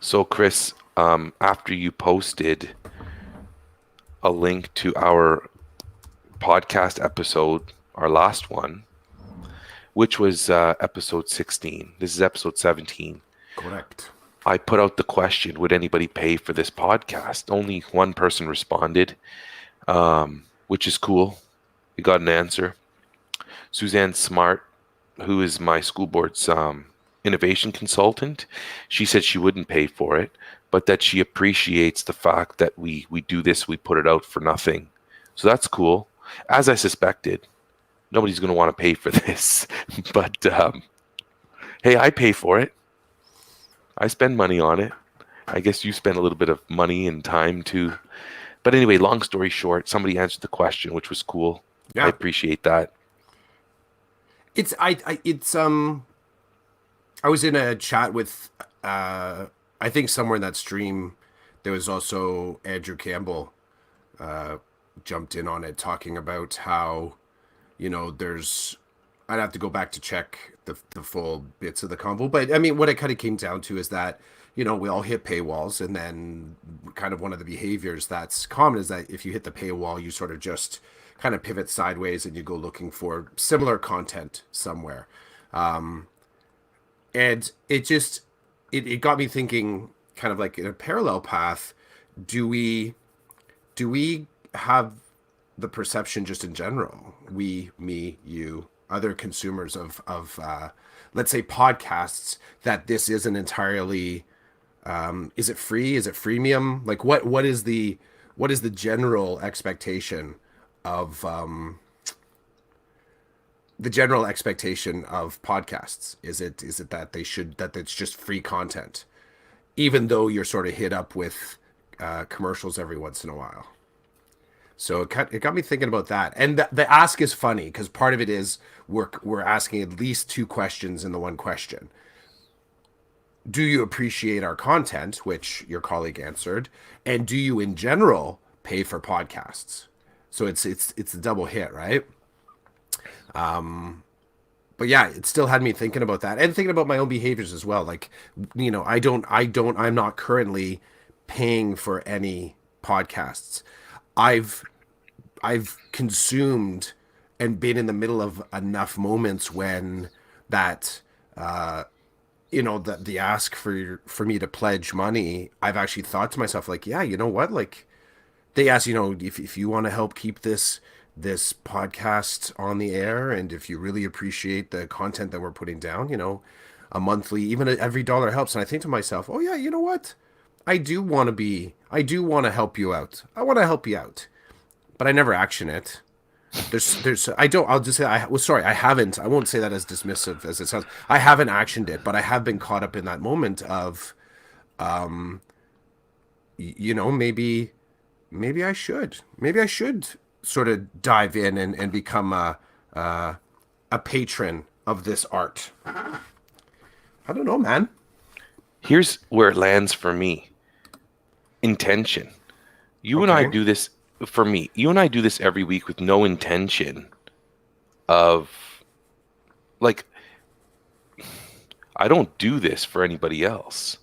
So, Chris, after you posted a link to our podcast episode, our last one, which was episode 16, this is episode 17. Correct. I put out the question, would anybody pay for this podcast? Only one person responded, which is cool. We got an answer. Suzanne Smart, who is my school board's innovation consultant, she said she wouldn't pay for it, but that she appreciates the fact that we do this, we put it out for nothing. So that's cool. As I suspected, nobody's going to want to pay for this, but hey, I pay for it. I spend money on it. I guess you spend a little bit of money and time too. But anyway, long story short, somebody answered the question, which was cool. I Yeah. appreciate that. I was in a chat with I think somewhere in that stream there was also Andrew Campbell uh jumped in on it talking about how, there's I'd have to go back to check the full bits of the convo, but I mean what it kind of came down to is that, we all hit paywalls, and then kind of one of the behaviors that's common is that if you hit the paywall, you sort of just kind of pivot sideways and you go looking for similar content somewhere. And it got me thinking, kind of like in a parallel path. Do we do we have the perception, just in general, we, me, you, other consumers of let's say podcasts, that this isn't entirely, is it free, is it freemium, like what is the general expectation of podcasts? Is it that it's just free content, even though you're sort of hit up with commercials every once in a while? So it got me thinking about that. And the ask is funny because part of it is we're asking at least two questions in the one question. Do you appreciate our content, which your colleague answered, and do you in general pay for podcasts? So it's a double hit, right? But yeah, it still had me thinking about that and thinking about my own behaviors as well. Like, I'm not currently paying for any podcasts. I've I've consumed and been in the middle of enough moments when that the ask for me to pledge money, I've actually thought to myself, like, yeah, you know what, like, they ask, if you want to help keep this podcast on the air, and if you really appreciate the content that we're putting down, a monthly, even every dollar helps. And I think to myself, oh yeah, you know what, I do want to help you out, I want to help you out, but I never action it. I don't, I'll just say, sorry, I haven't, I won't say that as dismissive as it sounds. I haven't actioned it, but I have been caught up in that moment of, maybe I should sort of dive in and become a patron of this art. I don't know, man. Here's where it lands for me. Intention. You and I Okay. do this for me. You and I do this every week with no intention of, like, I don't do this for anybody else.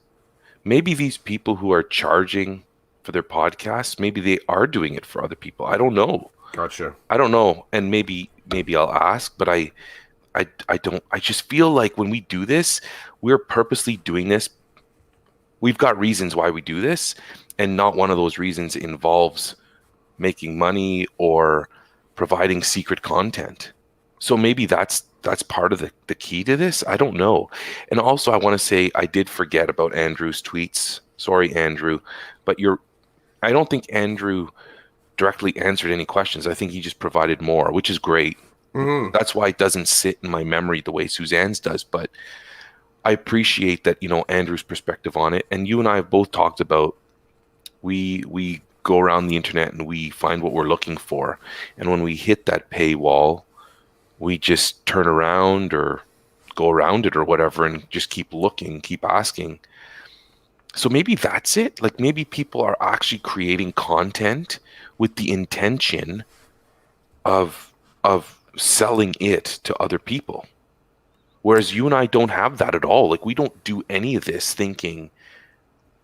Maybe these people who are charging for their podcasts, maybe they are doing it for other people. I don't know. Gotcha. I don't know. And maybe I'll ask, but I don't, I just feel like when we do this, we're purposely doing this. We've got reasons why we do this, and not one of those reasons involves making money or providing secret content. So maybe that's part of the key to this. I don't know. And also I want to say I did forget about Andrew's tweets. Sorry, Andrew, but I don't think Andrew directly answered any questions. I think he just provided more, which is great. Hmm. That's why it doesn't sit in my memory the way Suzanne's does. But I appreciate that, Andrew's perspective on it. And you and I have both talked about, we go around the internet and we find what we're looking for. And when we hit that paywall, we just turn around or go around it or whatever and just keep looking, keep asking. So maybe that's it. Like, maybe people are actually creating content with the intention of selling it to other people. Whereas you and I don't have that at all. Like, we don't do any of this thinking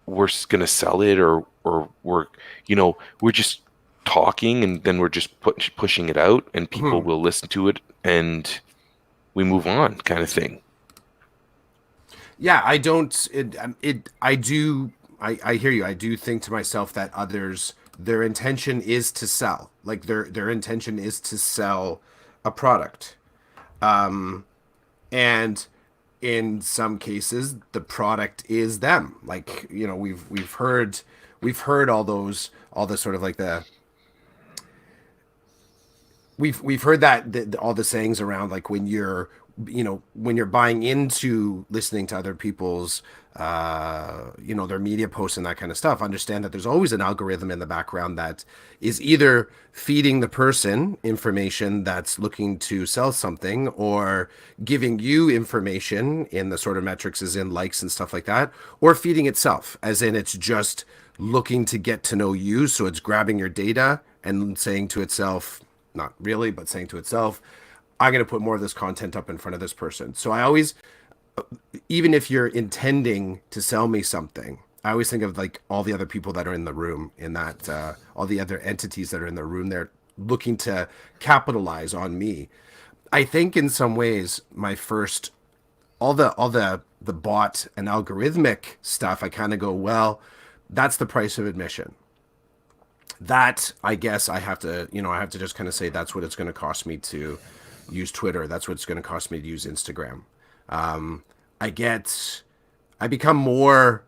we're going to sell it, or we're, we're just talking, and then we're just pushing it out, and people Mhm. will listen to it, and we move on, kind of thing. Yeah, I don't. I do. I hear you. I do think to myself that others, their intention is to sell. Like their intention is to sell a product. And in some cases, the product is them. Like, we've heard all the sort of like the we've heard that all the sayings around, like, when you're buying into listening to other people's their media posts and that kind of stuff, understand that there's always an algorithm in the background that is either feeding the person information that's looking to sell something, or giving you information in the sort of metrics as in likes and stuff like that, or feeding itself as in it's just looking to get to know you, so it's grabbing your data and saying to itself, not really, but saying to itself, I'm going to put more of this content up in front of this person. So I always, even if you're intending to sell me something, I always think of like all the other people that are in the room, in that all the other entities that are in the room, they're looking to capitalize on me. I think in some ways, my first, all the bot and algorithmic stuff, I kind of go, well, that's the price of admission. That, I guess, I have to just kind of say that's what it's going to cost me to use Twitter. That's what it's going to cost me to use Instagram. I get, I become more,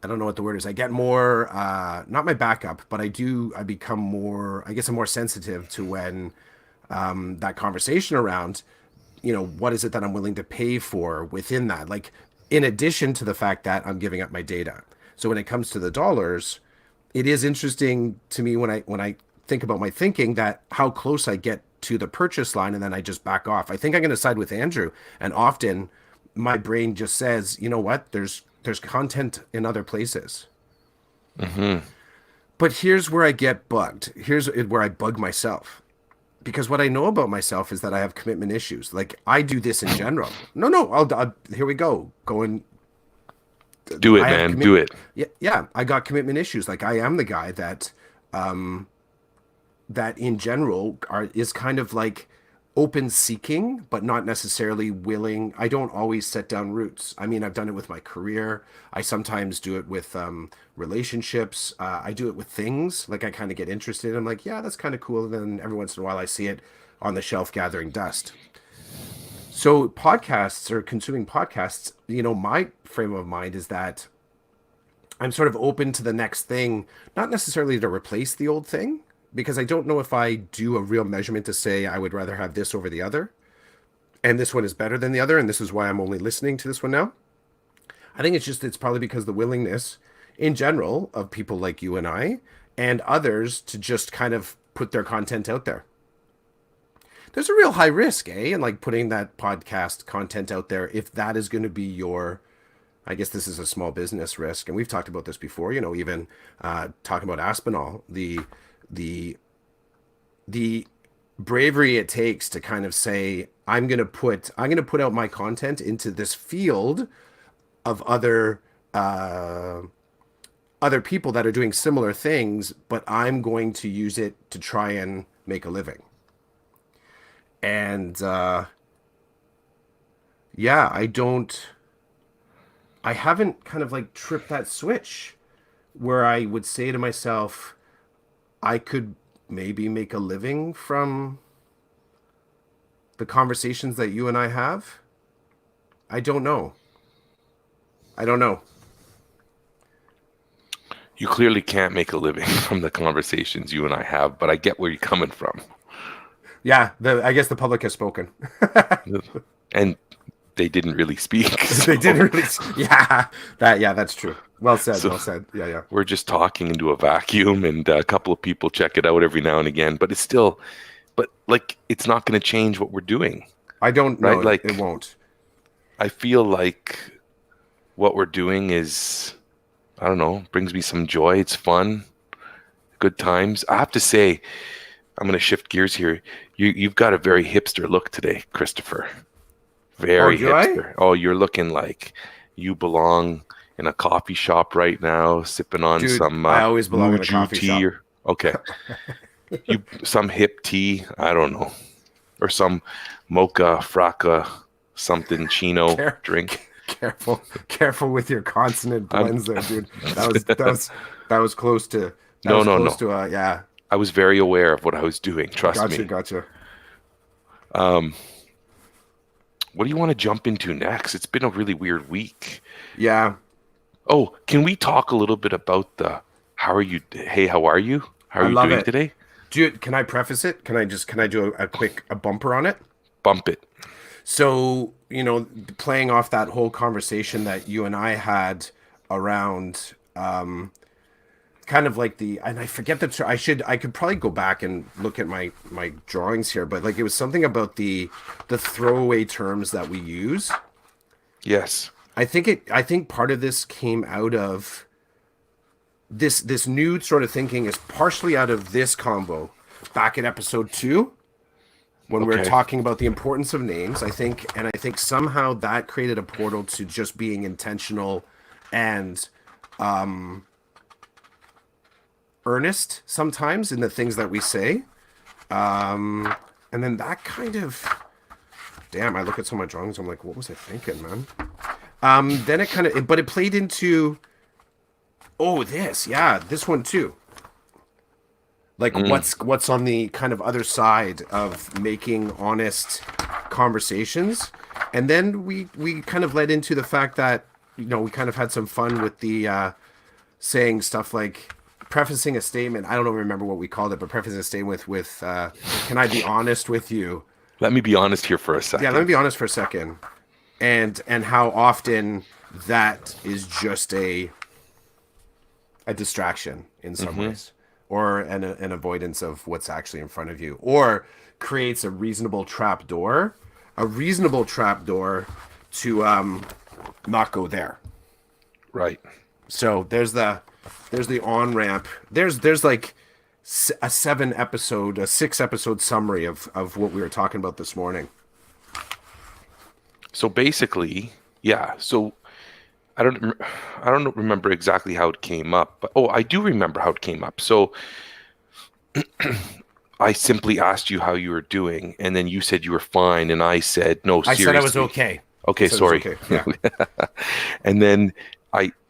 I don't know what the word is. I get more, not my backup, but I become more, I guess I'm more sensitive to when that conversation around, what is it that I'm willing to pay for within that? Like, in addition to the fact that I'm giving up my data. So when it comes to the dollars, it is interesting to me when I think about my thinking, that how close I get to the purchase line and then I just back off. I think I'm going to side with Andrew, and often my brain just says, you know what? There's content in other places. Hmm. But here's where I get bugged. Here's where I bug myself. Because what I know about myself is that I have commitment issues. Like, I do this in general. No, no, here we go. Going, Do it, I have man. Do commit. it. Yeah, yeah, I got commitment issues. Like, I am the guy that in general is kind of like open seeking, but not necessarily willing. I don't always set down roots. I mean, I've done it with my career. I sometimes do it with relationships. I do it with things. Like, I kind of get interested. I'm like, yeah, that's kind of cool. And then every once in a while I see it on the shelf gathering dust. So podcasts, or consuming podcasts, my frame of mind is that I'm sort of open to the next thing, not necessarily to replace the old thing, because I don't know if I do a real measurement to say I would rather have this over the other, and this one is better than the other, and this is why I'm only listening to this one now. I think it's probably because the willingness in general of people like you and I and others to just kind of put their content out there. There's a real high risk, and like putting that podcast content out there, if that is going to be your, I guess this is a small business risk, and we've talked about this before. Even talking about Aspinall, the the bravery it takes to kind of say, I'm gonna put out my content into this field of other people that are doing similar things, but I'm going to use it to try and make a living. And yeah, I haven't kind of like tripped that switch where I would say to myself, I could maybe make a living from the conversations that you and I have. I don't know. I don't know. You clearly can't make a living from the conversations you and I have, but I get where you're coming from. Yeah, I guess the public has spoken. And they didn't really speak. They So, didn't really. Yeah, that's true. Well said. so Well said. Yeah, yeah. we're just talking into a vacuum, and a couple of people check it out every now and again, but it's still, but like, it's not going to change what we're doing, I don't know. right? It Like, won't. I feel like what we're doing is, I don't know, brings me some joy. It's fun, good times. I have to say, I'm going to shift gears here. You've got a very hipster look today, Christopher. Oh, Very do I? hipster. Oh, you're looking like you belong in a coffee shop right now, sipping on Dude, some I always belong in a Muju coffee tea shop. or okay, you some hip tea, I don't know, or some mocha fracca something chino Care, drink. careful with your consonant I'm blends there, dude. That was close to no, no, no. yeah. I was very aware of what I was doing. Trust Gotcha, me. gotcha. Um, what do you want to jump into next? It's been a really weird week. Yeah, Oh, can we talk a little bit about the how are you? Hey, how are you? How are I you love doing it. today? Dude, can I preface it? Can I do a quick a bumper on it? Bump it. So, playing off that whole conversation that you and I had around kind of like and I forget I could probably go back and look at my drawings here, but like it was something about the throwaway terms that we use. Yes. I think part of this came out of this new sort of thinking is partially out of this combo back in episode 2 when we were Okay. talking about the importance of names. I think somehow that created a portal to just being intentional and earnest sometimes in the things that we say. And then that kind of damn, I look at some of my drawings, I'm like, what was I thinking, man? Then it kind of but it played into this one too. Like Mm, what's on the kind of other side of making honest conversations. And then we kind of led into the fact that we kind of had some fun with the saying stuff like prefacing a statement. I don't remember what we called it, but prefacing a statement with can I be honest with you? let me be honest here for a Yeah, let me second. be honest for a second. And how often that is just a distraction in some Hmm. ways, or an avoidance of what's actually in front of you, or creates a reasonable trap door to not go there. Right. So there's the on ramp. There's like a 6 episode summary of what we were talking about this morning. So basically, yeah. So I don't rem- I don't remember exactly how it came up, but oh, I do remember how it came up. So I simply asked you how you were doing, and then you said you were fine, and I said, no, I said I was seriously. okay. I Okay, said it was sorry. okay. Yeah. And then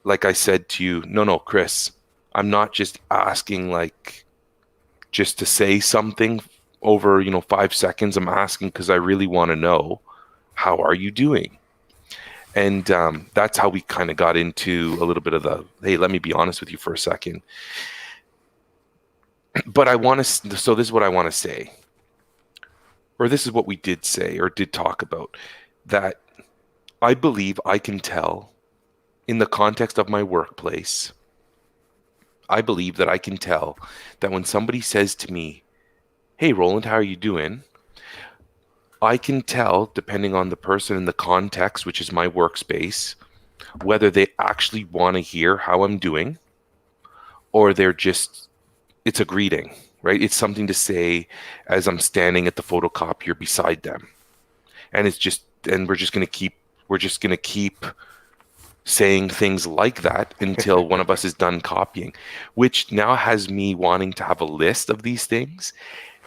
like I said to you, no, no, Chris, I'm not just asking like just to say something over, 5 seconds. I'm asking because I really want to know how are you doing? And that's how we kind of got into a little bit of the, hey, let me be honest with you for a second. But I want to, so this is what I want to say, or this is what we did say or did talk about, that I believe I can tell in the context of my workplace. I believe that I can tell that when somebody says to me, hey, Roland, how are you doing? I can tell, depending on the person and the context, which is my workspace, whether they actually want to hear how I'm doing or they're just, it's a greeting, right? It's something to say as I'm standing at the photocopier beside them. And it's just, and we're just going to keep saying things like that until one of us is done copying, which now has me wanting to have a list of these things,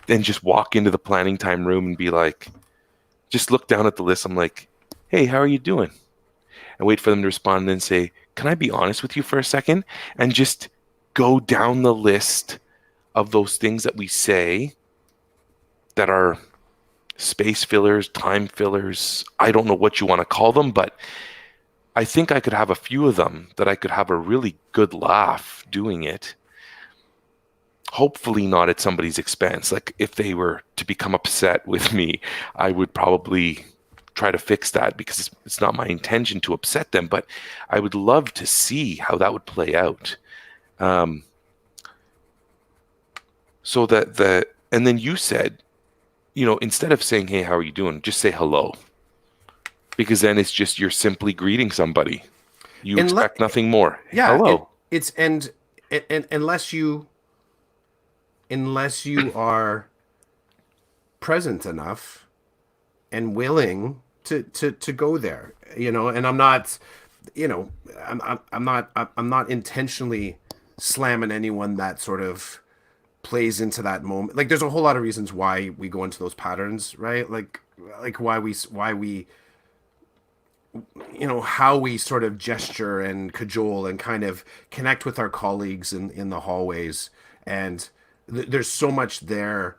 then just walk into the planning time room and be like, just look down at the list. I'm like, hey, how are you doing? And wait for them to respond and then say, can I be honest with you for a second? And just go down the list of those things that we say that are space fillers, time fillers. I don't know what you want to call them, but I think I could have a few of them that I could have a really good laugh doing it. Hopefully not at somebody's expense. Like if they were to become upset with me, I would probably try to fix that because it's not my intention to upset them, but I would love to see how that would play out. Um, so that and then you said, instead of saying, hey, how are you doing? Just say hello, because then it's just, you're simply greeting somebody. You And expect nothing more. yeah, Hello. it's and unless you are present enough and willing to go there, and I'm not you know, I'm not intentionally slamming anyone that sort of plays into that moment. Like there's a whole lot of reasons why we go into those patterns, right? Like why we how we sort of gesture and cajole and kind of connect with our colleagues in the hallways. And there's so much there.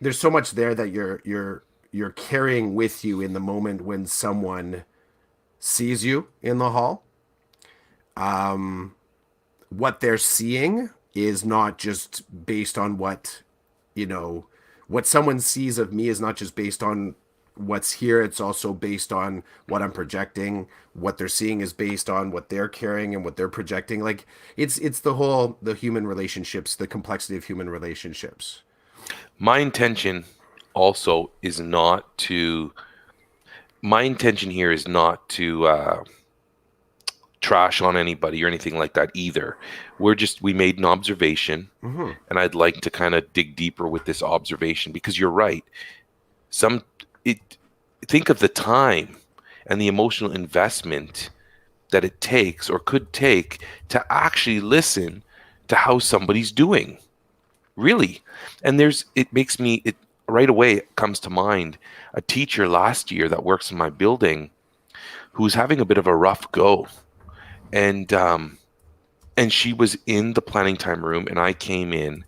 There's so much there that you're carrying with you in the moment when someone sees you in the hall. What they're seeing is not just based on you know, what someone sees of me is not just based on what's here. It's also based on what I'm projecting. What they're seeing is based on what they're carrying and what they're projecting. Like it's the human relationships, the complexity of human relationships. My intention also is not to. My intention here is not to trash on anybody or anything like that either. We made an observation, Mm-hmm. and I'd like to kind of dig deeper with this observation because you're right. Some it think of the time and the emotional investment that it takes or could take to actually listen to how somebody's doing. Really. And it makes me it right away it comes to mind a teacher last year that works in my building who's having a bit of a rough go. And and she was in the planning time room and I came in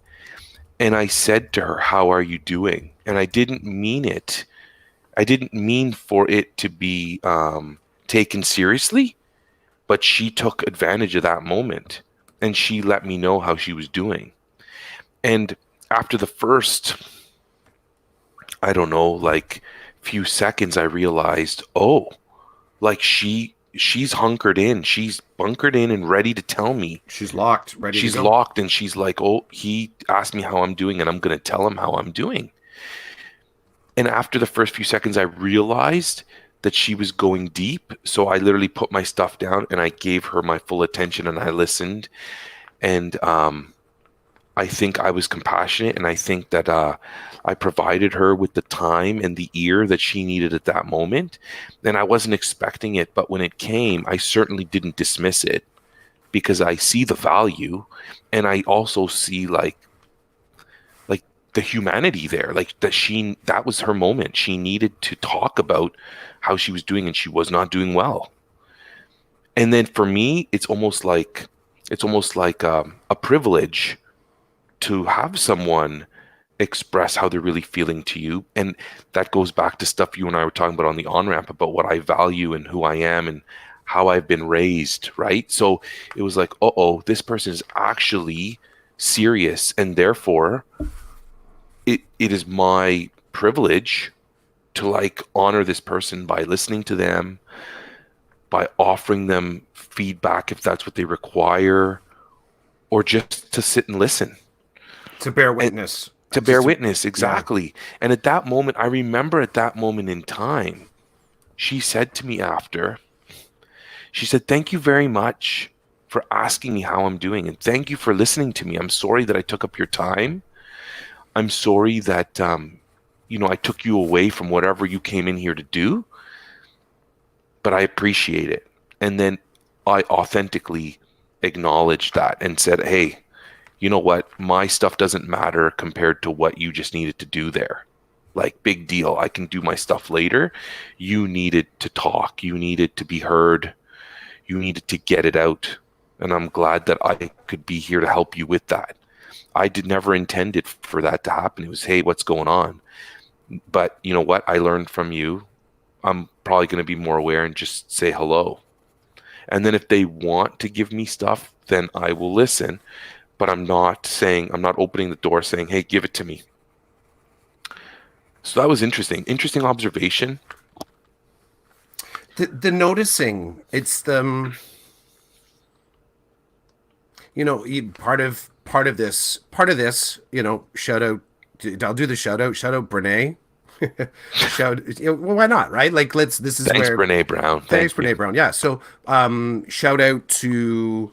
and I said to her, "How are you doing?" And I didn't mean it. I didn't mean for it to be taken seriously, but she took advantage of that moment and she let me know how she was doing. And after the first, I don't know, like few seconds, I realized, oh, like she's hunkered in, she's bunkered in and ready to tell me. She's locked, ready to She's go. locked and she's like, oh, he asked me how I'm doing and I'm going to tell him how I'm doing. And after the first few seconds, I realized that she was going deep. So I literally put my stuff down and I gave her my full attention and I listened. And I think I was compassionate and I think that I provided her with the time and the ear that she needed at that moment. And I wasn't expecting it, but when it came, I certainly didn't dismiss it because I see the value and I also see like the humanity there, like that was her moment. She needed to talk about how she was doing and she was not doing well. And then for me, it's almost like a privilege to have someone express how they're really feeling to you. And that goes back to stuff you and I were talking about on the on ramp about what I value and who I am and how I've been raised, right? So it was like, oh, this person is actually serious. And therefore, it is my privilege to like honor this person by listening to them, by offering them feedback if that's what they require, or just to sit and listen. To bear And witness. to bear Just to, witness, yeah. exactly. And at that moment, I remember at that moment in time, she said to me after, she said, "Thank you very much for asking me how I'm doing. And thank you for listening to me. I'm sorry that I took up your time. I'm sorry that, I took you away from whatever you came in here to do, but I appreciate it." And then I authentically acknowledged that and said, "Hey, you know what? My stuff doesn't matter compared to what you just needed to do there. Like, big deal. I can do my stuff later. You needed to talk. You needed to be heard. You needed to get it out. And I'm glad that I could be here to help you with that. I did never intend it for that to happen. It was, hey, what's going on? But you know what? I learned from you. I'm probably going to be more aware and just say hello. And then if they want to give me stuff, then I will listen. But I'm not opening the door saying, hey, give it to me. So that was interesting. Interesting observation. The noticing, it's the part of this, shout out. I'll do the shout out. Shout out, Brene. Well, why not, right? Like, this is Thanks, where, Brene Brown. thanks, Thank you. Brene Brown. Yeah. So, shout out to,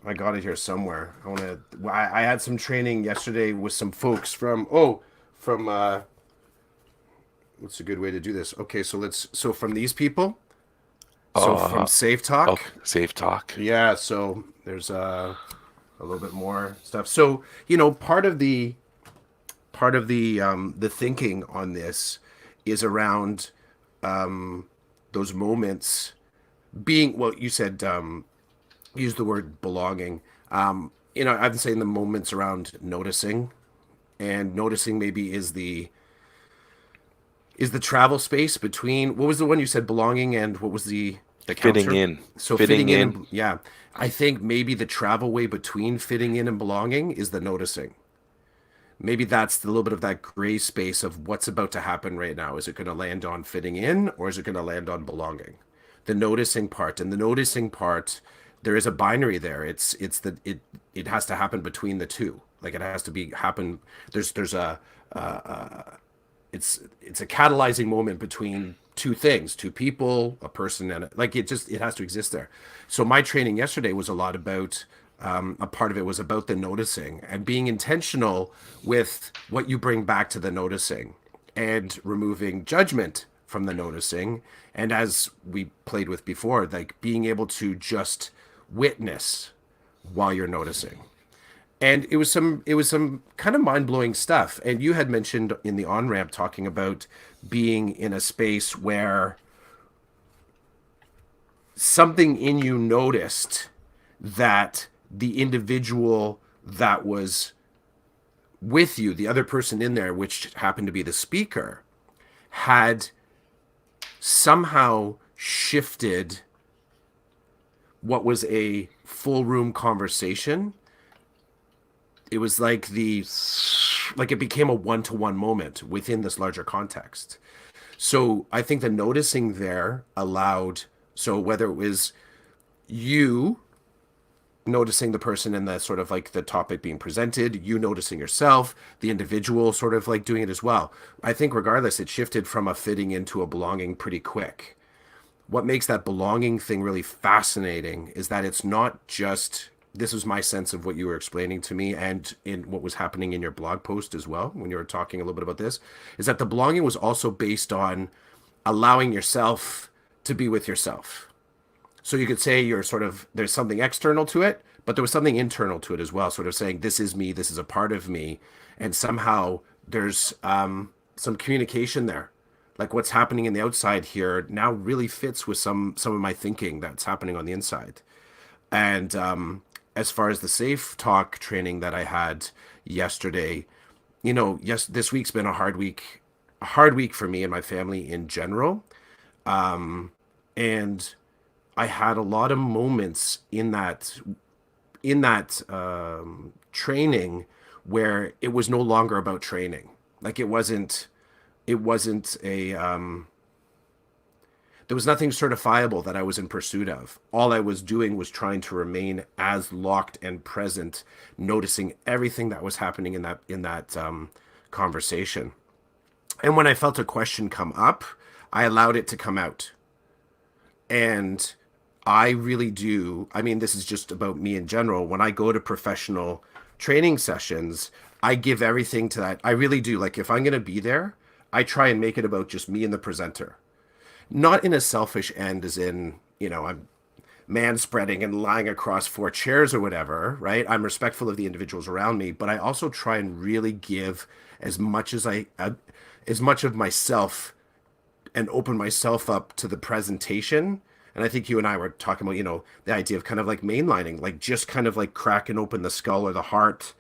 I got it here somewhere. I had some training yesterday with some folks what's a good way to do this? Okay. So from these people, So from Safe Talk, Okay, safe talk. yeah. So there's a little bit more stuff. So part of the thinking on this is around those moments being, well, you said use the word belonging. I've been saying the moments around noticing, and noticing maybe is the travel space between, what was the one you said, belonging, and what was the Fitting counter? in. So Fitting fitting in, in. and yeah, I think maybe the travel way between fitting in and belonging is the noticing. Maybe that's the little bit of that gray space of what's about to happen right now. Is it going to land on fitting in, or is it going to land on belonging? The noticing part, and the noticing part, there is a binary there. It has to happen between the two. Like it has to be happen. There's a it's a catalyzing moment between two things, two people, a person, and like it has to exist there. So my training yesterday was a lot about a part of it was about the noticing and being intentional with what you bring back to the noticing and removing judgment from the noticing. And as we played with before, like being able to just witness while you're noticing. And it was some kind of mind-blowing stuff. And you had mentioned in the on-ramp talking about being in a space where something in you noticed that the individual that was with you, the other person in there, which happened to be the speaker, had somehow shifted what was a full room conversation. It was like it became a one-to-one moment within this larger context. So I think the noticing there allowed, so whether it was you noticing the person in the sort of like the topic being presented, you noticing yourself, the individual sort of like doing it as well. I think regardless, it shifted from a fitting into a belonging pretty quick. What makes that belonging thing really fascinating is that it's not just, this was my sense of what you were explaining to me and in what was happening in your blog post as well when you were talking a little bit about this, is that the belonging was also based on allowing yourself to be with yourself. So you could say you're sort of, there's something external to it, but there was something internal to it as well, sort of saying, this is me, this is a part of me. And somehow there's some communication there. Like what's happening in the outside here now really fits with some of my thinking that's happening on the inside. And as far as the safe talk training that I had yesterday, yes, this week's been a hard week for me and my family in general. And I had a lot of moments in that training where it was no longer about training. Like it wasn't a there was nothing certifiable that I was in pursuit of. All I was doing was trying to remain as locked and present, noticing everything that was happening in that conversation. And when I felt a question come up, I allowed it to come out. And I really do. I mean, this is just about me in general. When I go to professional training sessions, I give everything to that. I really do. Like, if I'm going to be there, I try and make it about just me and the presenter. Not in a selfish end, as in, I'm man spreading and lying across four chairs or whatever, right? I'm respectful of the individuals around me, but I also try and really give as much as much of myself and open myself up to the presentation. And I think you and I were talking about, the idea of kind of like mainlining, like just kind of like cracking open the skull or the heart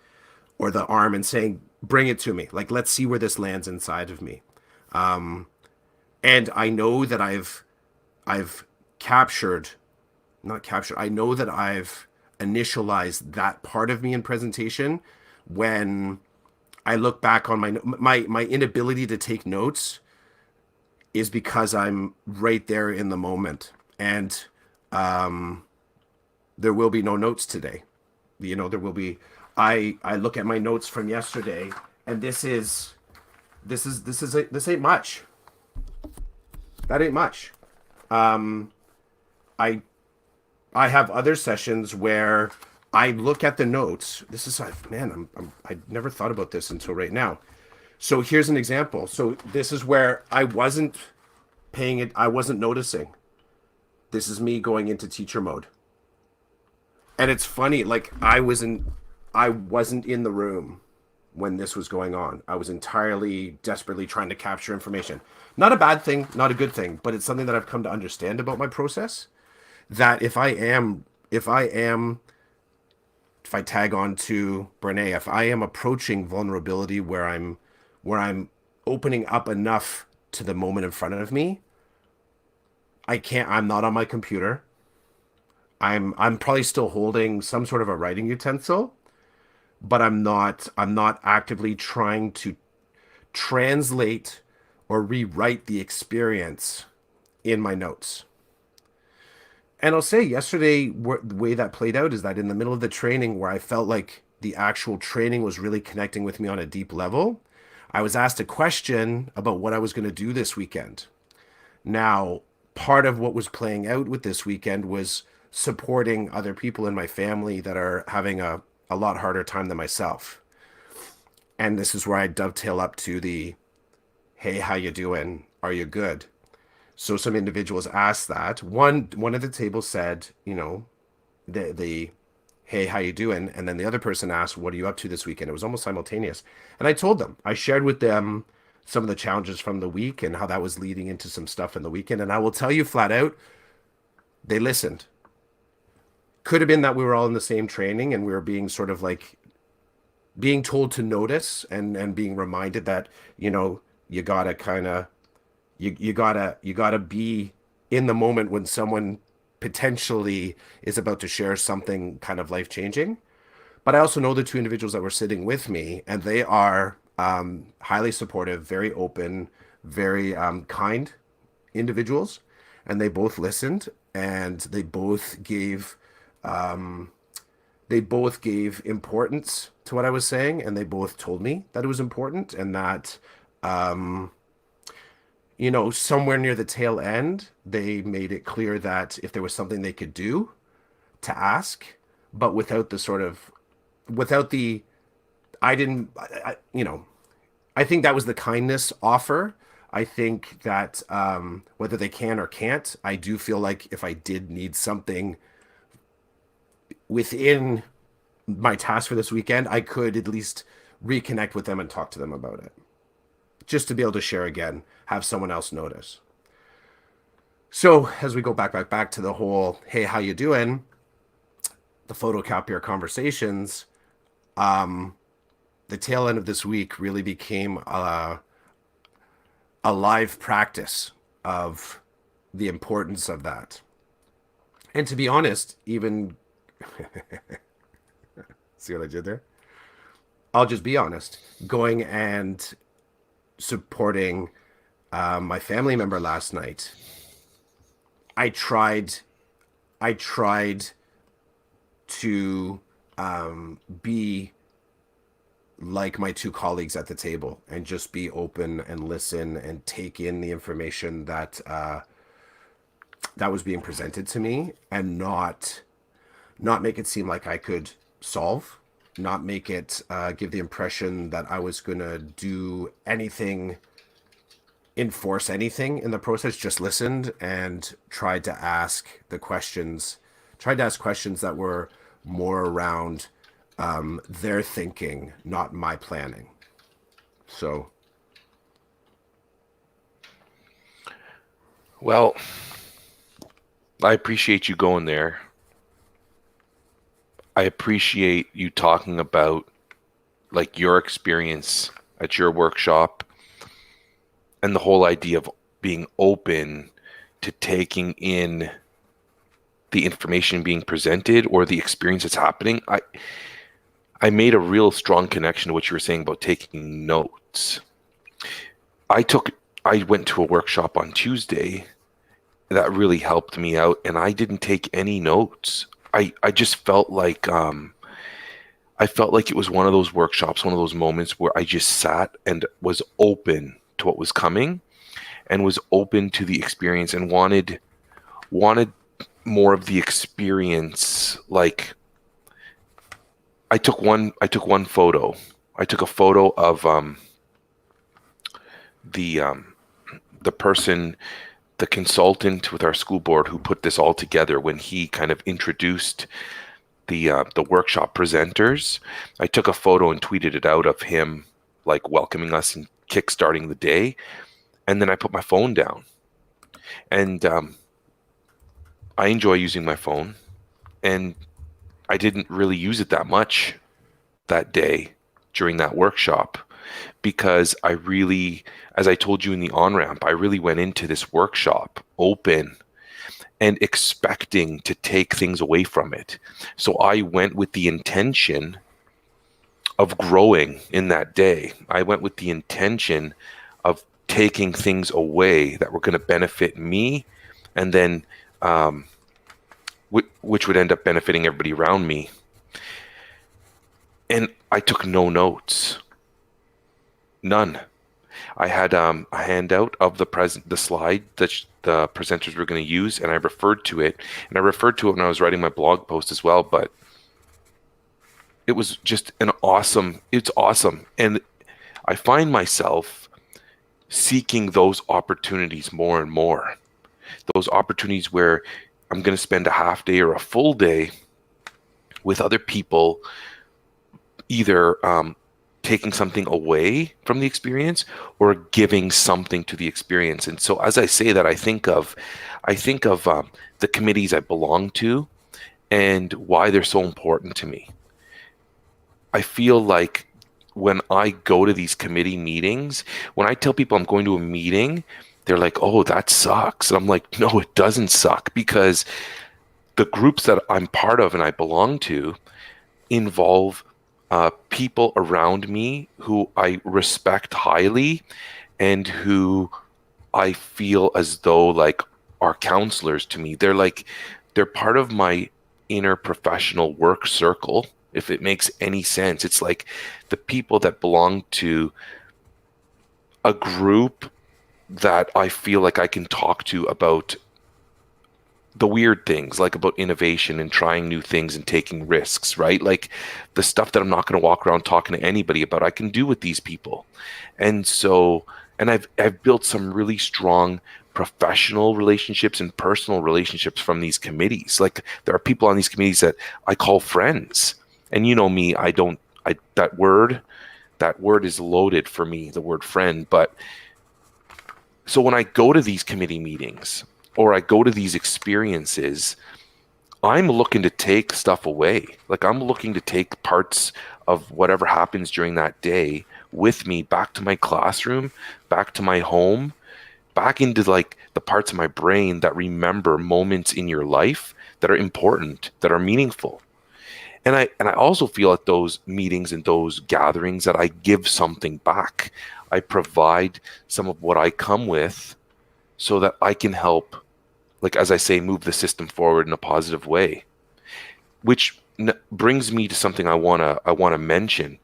or the arm and saying, bring it to me. Like, let's see where this lands inside of me. And I know that I've captured, not captured, I know that I've initialized that part of me in presentation when I look back on my inability to take notes is because I'm right there in the moment. And there will be no notes today. There will be, I look at my notes from yesterday and this ain't much. That ain't much. I I have other sessions where I look at the notes. This is, man, I never thought about this until right now. So here's an example. So this is where I wasn't paying it. I wasn't noticing. This is me going into teacher mode. And it's funny, like I wasn't in the room when this was going on. I was entirely desperately trying to capture information. Not a bad thing, not a good thing, but it's something that I've come to understand about my process. That if I tag on to Brene, if I am approaching vulnerability where I'm opening up enough to the moment in front of me, I'm not on my computer. I'm probably still holding some sort of a writing utensil, but I'm not actively trying to translate or rewrite the experience in my notes. And I'll say yesterday, the way that played out is that in the middle of the training, where I felt like the actual training was really connecting with me on a deep level, I was asked a question about what I was going to do this weekend. Now, part of what was playing out with this weekend was supporting other people in my family that are having a lot harder time than myself. And this is where I dovetail up to the, hey, how you doing? Are you good? So some individuals asked that. One at the table said, the hey, how you doing? And then the other person asked, what are you up to this weekend? It was almost simultaneous. And I told them, I shared with them some of the challenges from the week and how that was leading into some stuff in the weekend. And I will tell you flat out, they listened. Could have been that we were all in the same training and we were being sort of like being told to notice and being reminded that, you gotta kind of you gotta be in the moment when someone potentially is about to share something kind of life changing. But I also know the two individuals that were sitting with me, and they are highly supportive, very open, very kind individuals, and they both listened, and they both gave importance to what I was saying, and they both told me that it was important, and that somewhere near the tail end, they made it clear that if there was something they could do, to ask, but without the, I didn't, I think that was the kindness offer. I think that whether they can or can't, I do feel like if I did need something within my task for this weekend, I could at least reconnect with them and talk to them about it. Just to be able to share again, have someone else notice. So as we go back to the whole, hey, how you doing? The photocopier conversations, the tail end of this week really became a live practice of the importance of that. And to be honest, even see what I did there? I'll just be honest. Going and supporting my family member last night, I tried to be like my two colleagues at the table and just be open and listen and take in the information that was being presented to me, and not make it seem like I could solve, not make it give the impression that I was gonna do anything, enforce anything in the process. Just listened and tried to ask questions that were more around their thinking, not my planning. So, Well, I appreciate you going there. I appreciate you talking about like your experience at your workshop and the whole idea of being open to taking in the information being presented or the experience that's happening. I made a real strong connection to what you were saying about taking notes. I went to a workshop on Tuesday that really helped me out, and I didn't take any notes. I just felt like it was one of those workshops, one of those moments where I just sat and was open to what was coming and was open to the experience and wanted more of the experience. Like I took one photo. I took a photo of the person the consultant with our school board who put this all together, when he kind of introduced the workshop presenters, I took a photo and tweeted it out of him like welcoming us and kickstarting the day, and then I put my phone down. And I enjoy using my phone, and I didn't really use it that much that day during that workshop, because I really, as I told you in the on-ramp, I really went into this workshop open and expecting to take things away from it. So I went with the intention of growing in that day. I went with the intention of taking things away that were going to benefit me, and then which would end up benefiting everybody around me. And I took no notes. None. I had a handout of the slide that the presenters were going to use, and I referred to it. And I referred to it when I was writing my blog post as well. But it was just it's awesome. And I find myself seeking those opportunities more and more. Those opportunities where I'm going to spend a half day or a full day with other people, either taking something away from the experience or giving something to the experience. And so as I say that, I think of the committees I belong to and why they're so important to me. I feel like when I go to these committee meetings, when I tell people I'm going to a meeting, they're like, oh, that sucks. And I'm like, no, it doesn't suck, because the groups that I'm part of and I belong to involve people around me who I respect highly and who I feel as though like are counselors to me. They're part of my inner professional work circle, if it makes any sense. It's like the people that belong to a group that I feel like I can talk to about the weird things, like about innovation and trying new things and taking risks, right? Like the stuff that I'm not going to walk around talking to anybody about, I can do with these people. And so, and I've built some really strong professional relationships and personal relationships from these committees. Like there are people on these committees that I call friends. And you know me, that word is loaded for me, the word friend. But so when I go to these committee meetings, or I go to these experiences, I'm looking to take stuff away. Like I'm looking to take parts of whatever happens during that day with me back to my classroom, back to my home, back into like the parts of my brain that remember moments in your life that are important, that are meaningful. And I also feel at those meetings and those gatherings that I give something back. I provide some of what I come with so that I can help, like as I say, move the system forward in a positive way. Which brings me to something I wanna mention.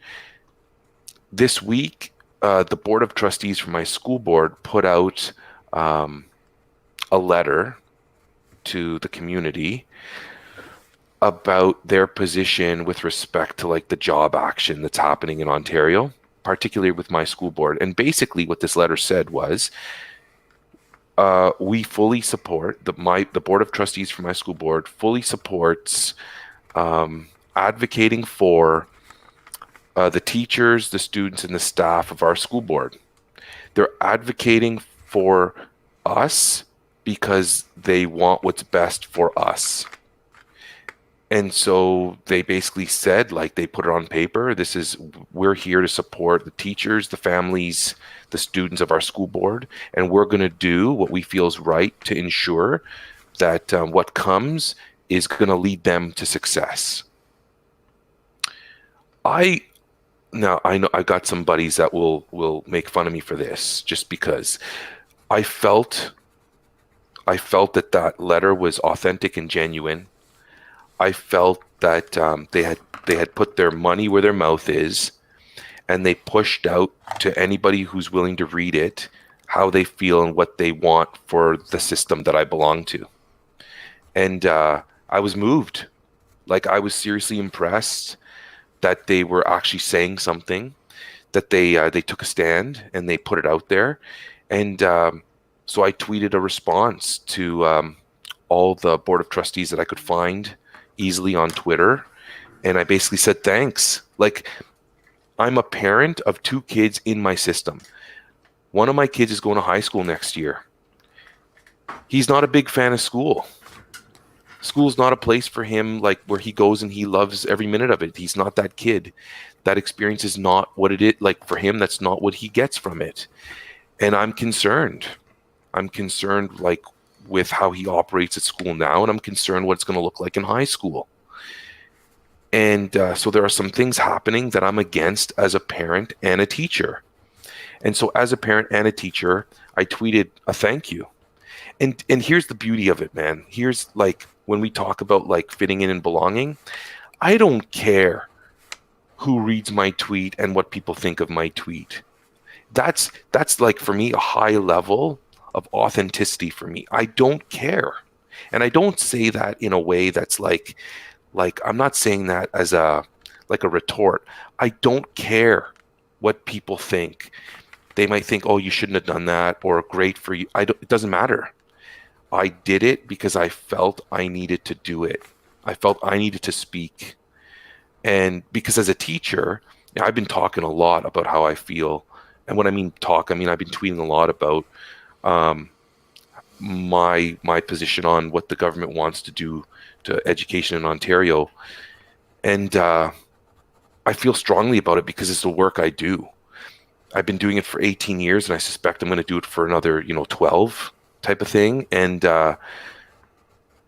This week, the board of trustees for my school board put out a letter to the community about their position with respect to like the job action that's happening in Ontario, particularly with my school board. And basically, what this letter said was, we fully support the board of trustees for my school board fully supports advocating for the teachers, the students, and the staff of our school board. They're advocating for us because they want what's best for us. And so they basically said, like they put it on paper, we're here to support the teachers, the families, the students of our school board, and we're going to do what we feel is right to ensure that what comes is going to lead them to success. I know I've got some buddies that will make fun of me for this, just because I felt that letter was authentic and genuine. I felt that they had put their money where their mouth is, and they pushed out to anybody who's willing to read it how they feel and what they want for the system that I belong to. And I was moved. Like I was seriously impressed that they were actually saying something, that they took a stand and they put it out there. And So I tweeted a response to all the board of trustees that I could find easily on Twitter. And I basically said, thanks. Like, I'm a parent of 2 kids in my system. One of my kids is going to high school next year. He's not a big fan of school. School's not a place for him, like where he goes and he loves every minute of it. He's not that kid. That experience is not what it is. Like for him, that's not what he gets from it. And I'm concerned. I'm concerned, like, with how he operates at school now, and I'm concerned what it's going to look like in high school. And so there are some things happening that I'm against as a parent and a teacher. And so as a parent and a teacher, I tweeted a thank you. And here's the beauty of it, man. Here's, like, when we talk about like fitting in and belonging, I don't care who reads my tweet and what people think of my tweet. That's like, for me, a high level of authenticity for me. I don't care. And I don't say that in a way that's like I'm not saying that as a like a retort. I don't care what people think. They might think, "Oh, you shouldn't have done that," or "Great for you." It doesn't matter. I did it because I felt I needed to do it. I felt I needed to speak. And because as a teacher, I've been talking a lot about how I feel. And when I mean talk, I mean I've been tweeting a lot about um, my position on what the government wants to do to education in Ontario. And I feel strongly about it because it's the work I do. I've been doing it for 18 years, and I suspect I'm going to do it for another, 12 type of thing. And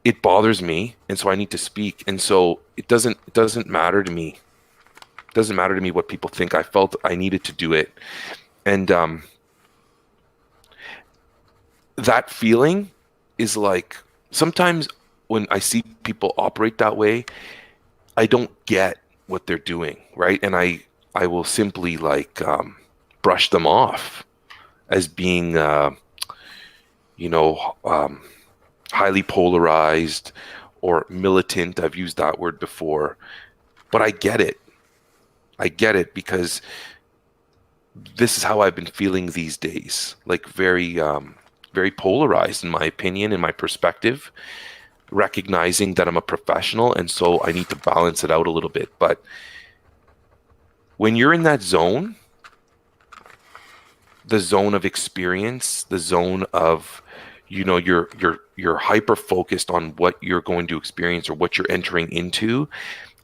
it bothers me, and so I need to speak. And so it doesn't matter to me. It doesn't matter to me what people think. I felt I needed to do it. And that feeling is like, sometimes when I see people operate that way, I don't get what they're doing, right? And I will simply like brush them off as being highly polarized or militant. I've used that word before, but I get it. I get it because this is how I've been feeling these days, like very polarized in my opinion, in my perspective, recognizing that I'm a professional and so I need to balance it out a little bit. But when you're in that zone, the zone of experience, the zone of, you're hyper focused on what you're going to experience or what you're entering into.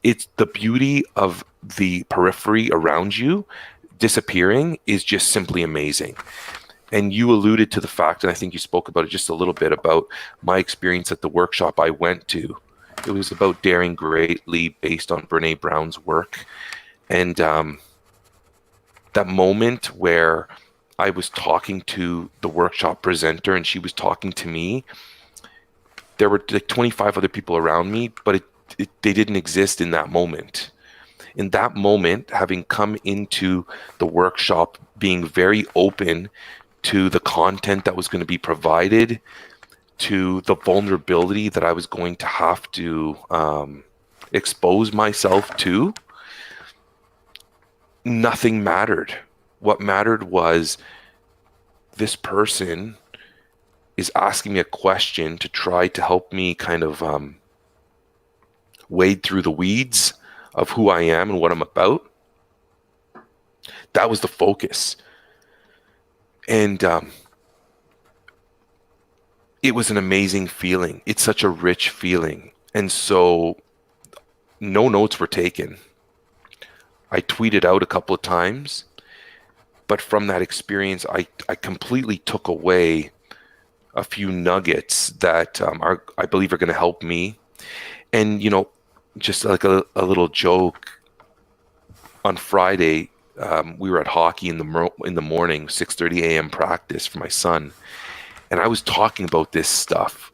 It's the beauty of the periphery around you disappearing is just simply amazing. And you alluded to the fact, and I think you spoke about it just a little bit, about my experience at the workshop I went to. It was about daring greatly, based on Brene Brown's work. And that moment where I was talking to the workshop presenter and she was talking to me, there were like 25 other people around me, but they didn't exist in that moment. In that moment, having come into the workshop, being very open to the content that was going to be provided, to the vulnerability that I was going to have to expose myself to, nothing mattered. What mattered was this person is asking me a question to try to help me kind of wade through the weeds of who I am and what I'm about. That was the focus. And it was an amazing feeling. It's such a rich feeling. And so no notes were taken. I tweeted out a couple of times, but from that experience, I completely took away a few nuggets that I believe are going to help me. And, just like a little joke, on Friday, we were at hockey in the morning, 6:30 a.m. practice for my son. And I was talking about this stuff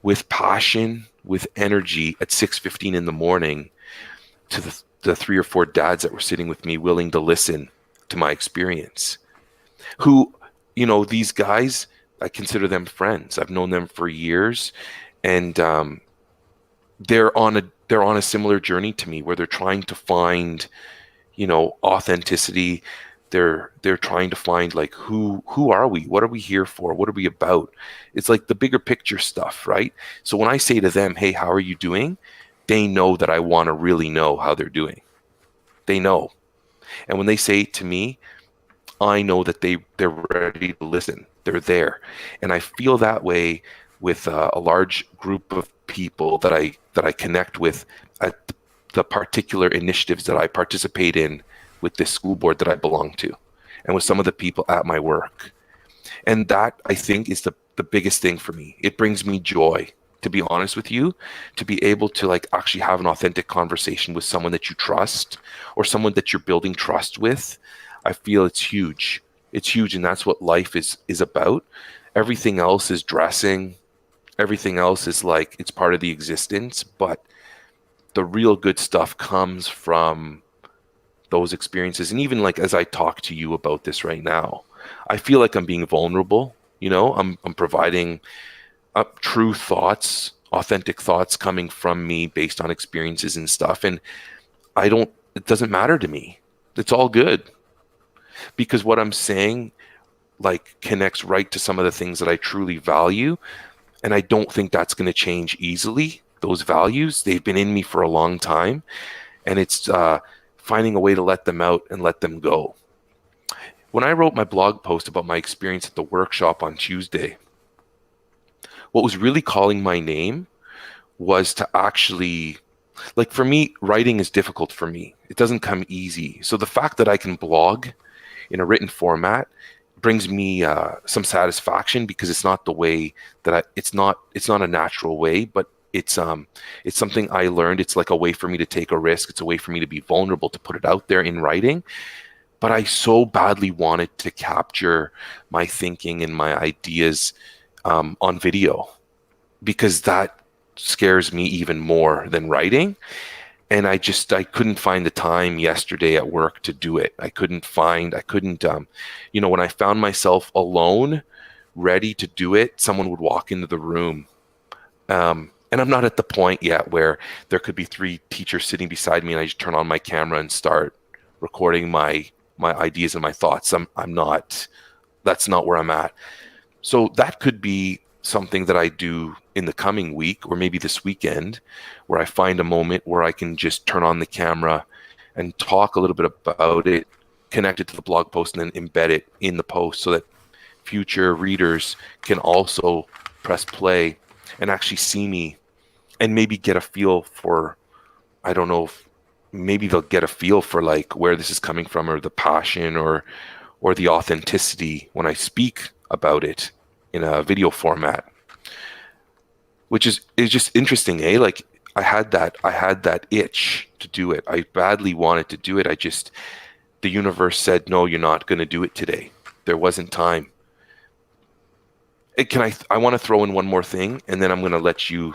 with passion, with energy at 6:15 in the morning to the 3 or 4 dads that were sitting with me, willing to listen to my experience. Who, these guys, I consider them friends. I've known them for years, and they're on a similar journey to me, where they're trying to find, authenticity. they're trying to find like who are we? What are we here for? What are we about? It's like the bigger picture stuff, right? So when I say to them, "Hey, how are you doing?" They know that I want to really know how they're doing. They know. And when they say to me, I know that they're ready to listen. They're there, and I feel that way with a large group of people that I connect with at the particular initiatives that I participate in with this school board that I belong to, and with some of the people at my work. And that I think is the biggest thing for me. It brings me joy, to be honest with you, to be able to like actually have an authentic conversation with someone that you trust or someone that you're building trust with. I feel it's huge. It's huge, and that's what life is about. Everything else is dressing. Everything else is like it's part of the existence, but the real good stuff comes from those experiences. And even like as I talk to you about this right now, I feel like I'm being vulnerable. You know, I'm providing up true thoughts, authentic thoughts coming from me based on experiences and stuff. And I don't, it doesn't matter to me. It's all good because what I'm saying like connects right to some of the things that I truly value. And I don't think that's going to change easily. Those values, they've been in me for a long time. And it's finding a way to let them out and let them go. When I wrote my blog post about my experience at the workshop on Tuesday, what was really calling my name was to actually, like for me, writing is difficult for me. It doesn't come easy. So the fact that I can blog in a written format brings me some satisfaction because it's not the way that it's not a natural way, but it's something I learned. It's like a way for me to take a risk. It's a way for me to be vulnerable, to put it out there in writing. But I so badly wanted to capture my thinking and my ideas on video because that scares me even more than writing. And I couldn't find the time yesterday at work to do it. I couldn't, when I found myself alone, ready to do it, someone would walk into the room. And I'm not at the point yet where there could be 3 teachers sitting beside me and I just turn on my camera and start recording my ideas and my thoughts. I'm not, that's not where I'm at. So that could be something that I do in the coming week or maybe this weekend where I find a moment where I can just turn on the camera and talk a little bit about it, connect it to the blog post, and then embed it in the post so that future readers can also press play and actually see me and maybe get a feel for, I don't know, if maybe they'll get a feel for like where this is coming from or the passion or the authenticity when I speak about it in a video format, which is just interesting, eh? Like I had that itch to do it. I badly wanted to do it. The universe said, no, you're not going to do it today. There wasn't time. I want to throw in one more thing, and then I'm going to let you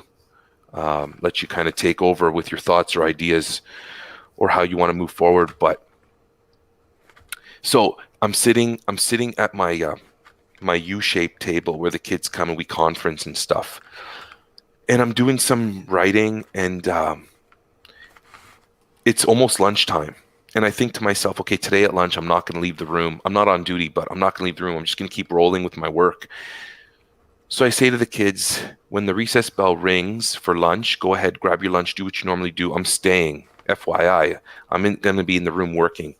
kind of take over with your thoughts or ideas or how you want to move forward. But so I'm sitting at my U-shaped table where the kids come and we conference and stuff. And I'm doing some writing and it's almost lunchtime. And I think to myself, okay, today at lunch, I'm not going to leave the room. I'm not on duty, but I'm not going to leave the room. I'm just going to keep rolling with my work. So I say to the kids, when the recess bell rings for lunch, go ahead, grab your lunch, do what you normally do. I'm staying, FYI. I'm going to be in the room working.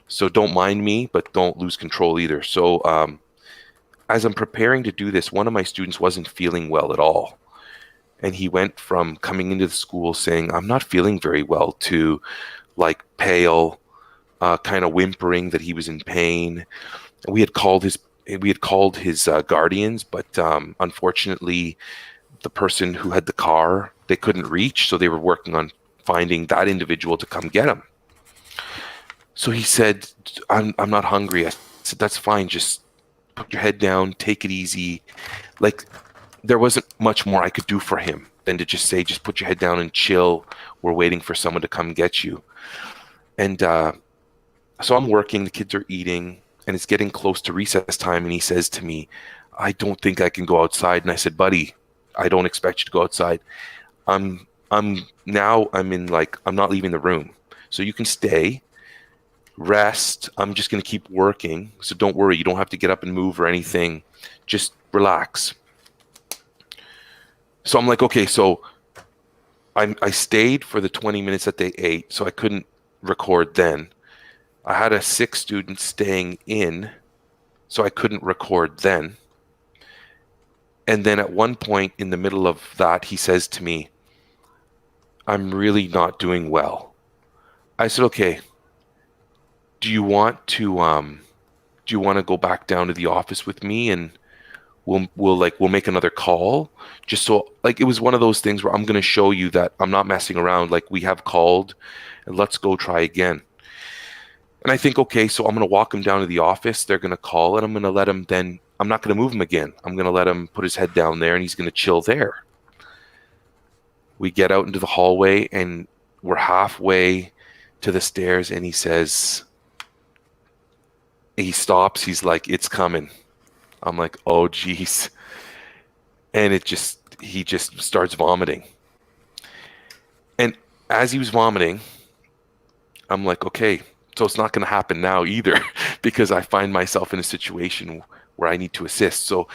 So don't mind me, but don't lose control either. So as I'm preparing to do this, one of my students wasn't feeling well at all. And he went from coming into the school saying, I'm not feeling very well, to like pale, kind of whimpering that he was in pain. And we had called his guardians, but unfortunately, the person who had the car, they couldn't reach. So they were working on finding that individual to come get him. So he said, I'm not hungry. I said, that's fine. Just put your head down, take it easy. Like there wasn't much more I could do for him than to just say, just put your head down and chill. We're waiting for someone to come get you. And so I'm working, the kids are eating, and it's getting close to recess time. And he says to me, I don't think I can go outside. And I said, buddy, I don't expect you to go outside. I'm not leaving the room. So you can stay, rest. I'm just going to keep working. So don't worry. You don't have to get up and move or anything. Just relax. So I'm like, okay, so I stayed for the 20 minutes that they ate, so I couldn't record then. I had a sick student staying in, so I couldn't record then. And then at one point in the middle of that, he says to me, I'm really not doing well. I said, okay, do you want to go back down to the office with me and we'll make another call, just so, like, it was one of those things where I'm going to show you that I'm not messing around. Like, we have called and let's go try again. And I think, okay, so I'm going to walk him down to the office. They're going to call and I'm going to let him then, I'm not going to move him again. I'm going to let him put his head down there and he's going to chill there. We get out into the hallway and we're halfway to the stairs and he stops. He's like, it's coming. I'm like, oh, geez. And he just starts vomiting. And as he was vomiting, I'm like, okay, so it's not going to happen now either, because I find myself in a situation where I need to assist. So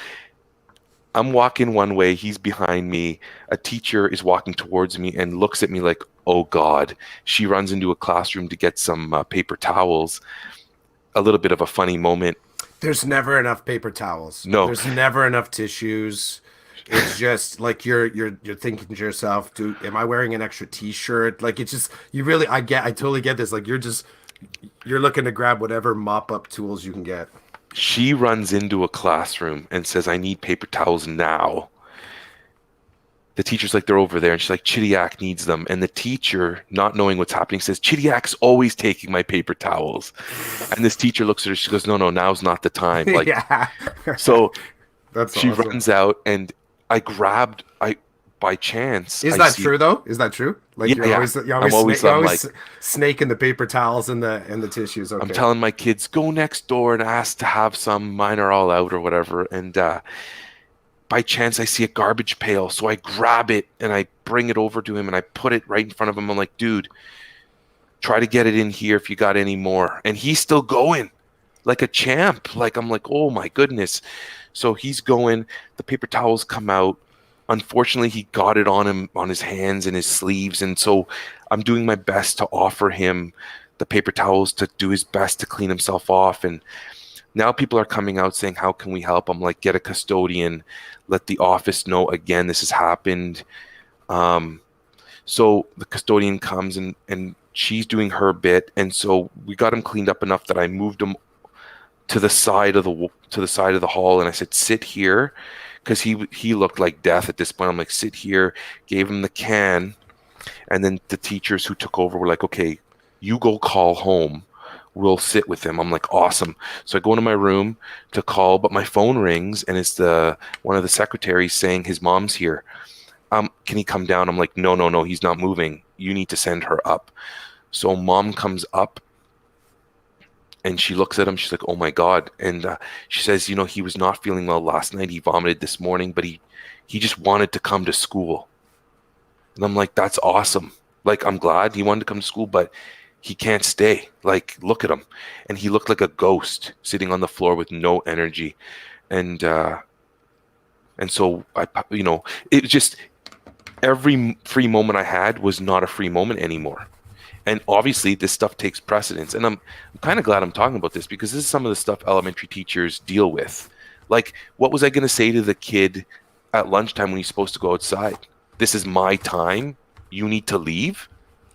I'm walking one way, he's behind me. A teacher is walking towards me and looks at me like, oh God. She runs into a classroom to get some paper towels. A little bit of a funny moment. There's never enough paper towels. No. There's never enough tissues. It's just like you're thinking to yourself, dude, am I wearing an extra t-shirt? Like, it's just, I totally get this. Like, you're looking to grab whatever mop up tools you can get. She runs into a classroom and says, I need paper towels now. The teacher's like, they're over there. And she's like, Chidiac needs them. And the teacher, not knowing what's happening, says, Chidiac's always taking my paper towels. And this teacher looks at her. She goes, no, now's not the time. Like, yeah. So That's she awesome. runs out and by chance. Is that true though? Is that true? Like, Yeah. I'm always snaking the paper towels and the tissues. Okay. I'm telling my kids, go next door and ask to have some. Mine are all out or whatever. And by chance, I see a garbage pail. So I grab it and I bring it over to him and I put it right in front of him. I'm like, dude, try to get it in here if you got any more. And he's still going like a champ. Like, I'm like, oh my goodness. So he's going, the paper towels come out. Unfortunately, he got it on him, on his hands and his sleeves. And so I'm doing my best to offer him the paper towels to do his best to clean himself off. And now people are coming out saying, how can we help? I'm like, get a custodian, let the office know again, this has happened. So the custodian comes and she's doing her bit. And so we got him cleaned up enough that I moved him to the side of the hall. And I said, sit here. Because he looked like death at this point. I'm like, sit here, gave him the can. And then the teachers who took over were like, okay, you go call home. We'll sit with him. I'm like, awesome. So I go into my room to call, but my phone rings and it's one of the secretaries saying his mom's here. Can he come down? I'm like, no, he's not moving. You need to send her up. So mom comes up. And she looks at him. She's like, oh, my God. And she says, he was not feeling well last night. He vomited this morning, but he just wanted to come to school. And I'm like, that's awesome. Like, I'm glad he wanted to come to school, but he can't stay. Like, look at him. And he looked like a ghost sitting on the floor with no energy. And so, it just, every free moment I had was not a free moment anymore. And obviously, this stuff takes precedence. And I'm kind of glad I'm talking about this because this is some of the stuff elementary teachers deal with. Like, what was I going to say to the kid at lunchtime when he's supposed to go outside? This is my time. You need to leave?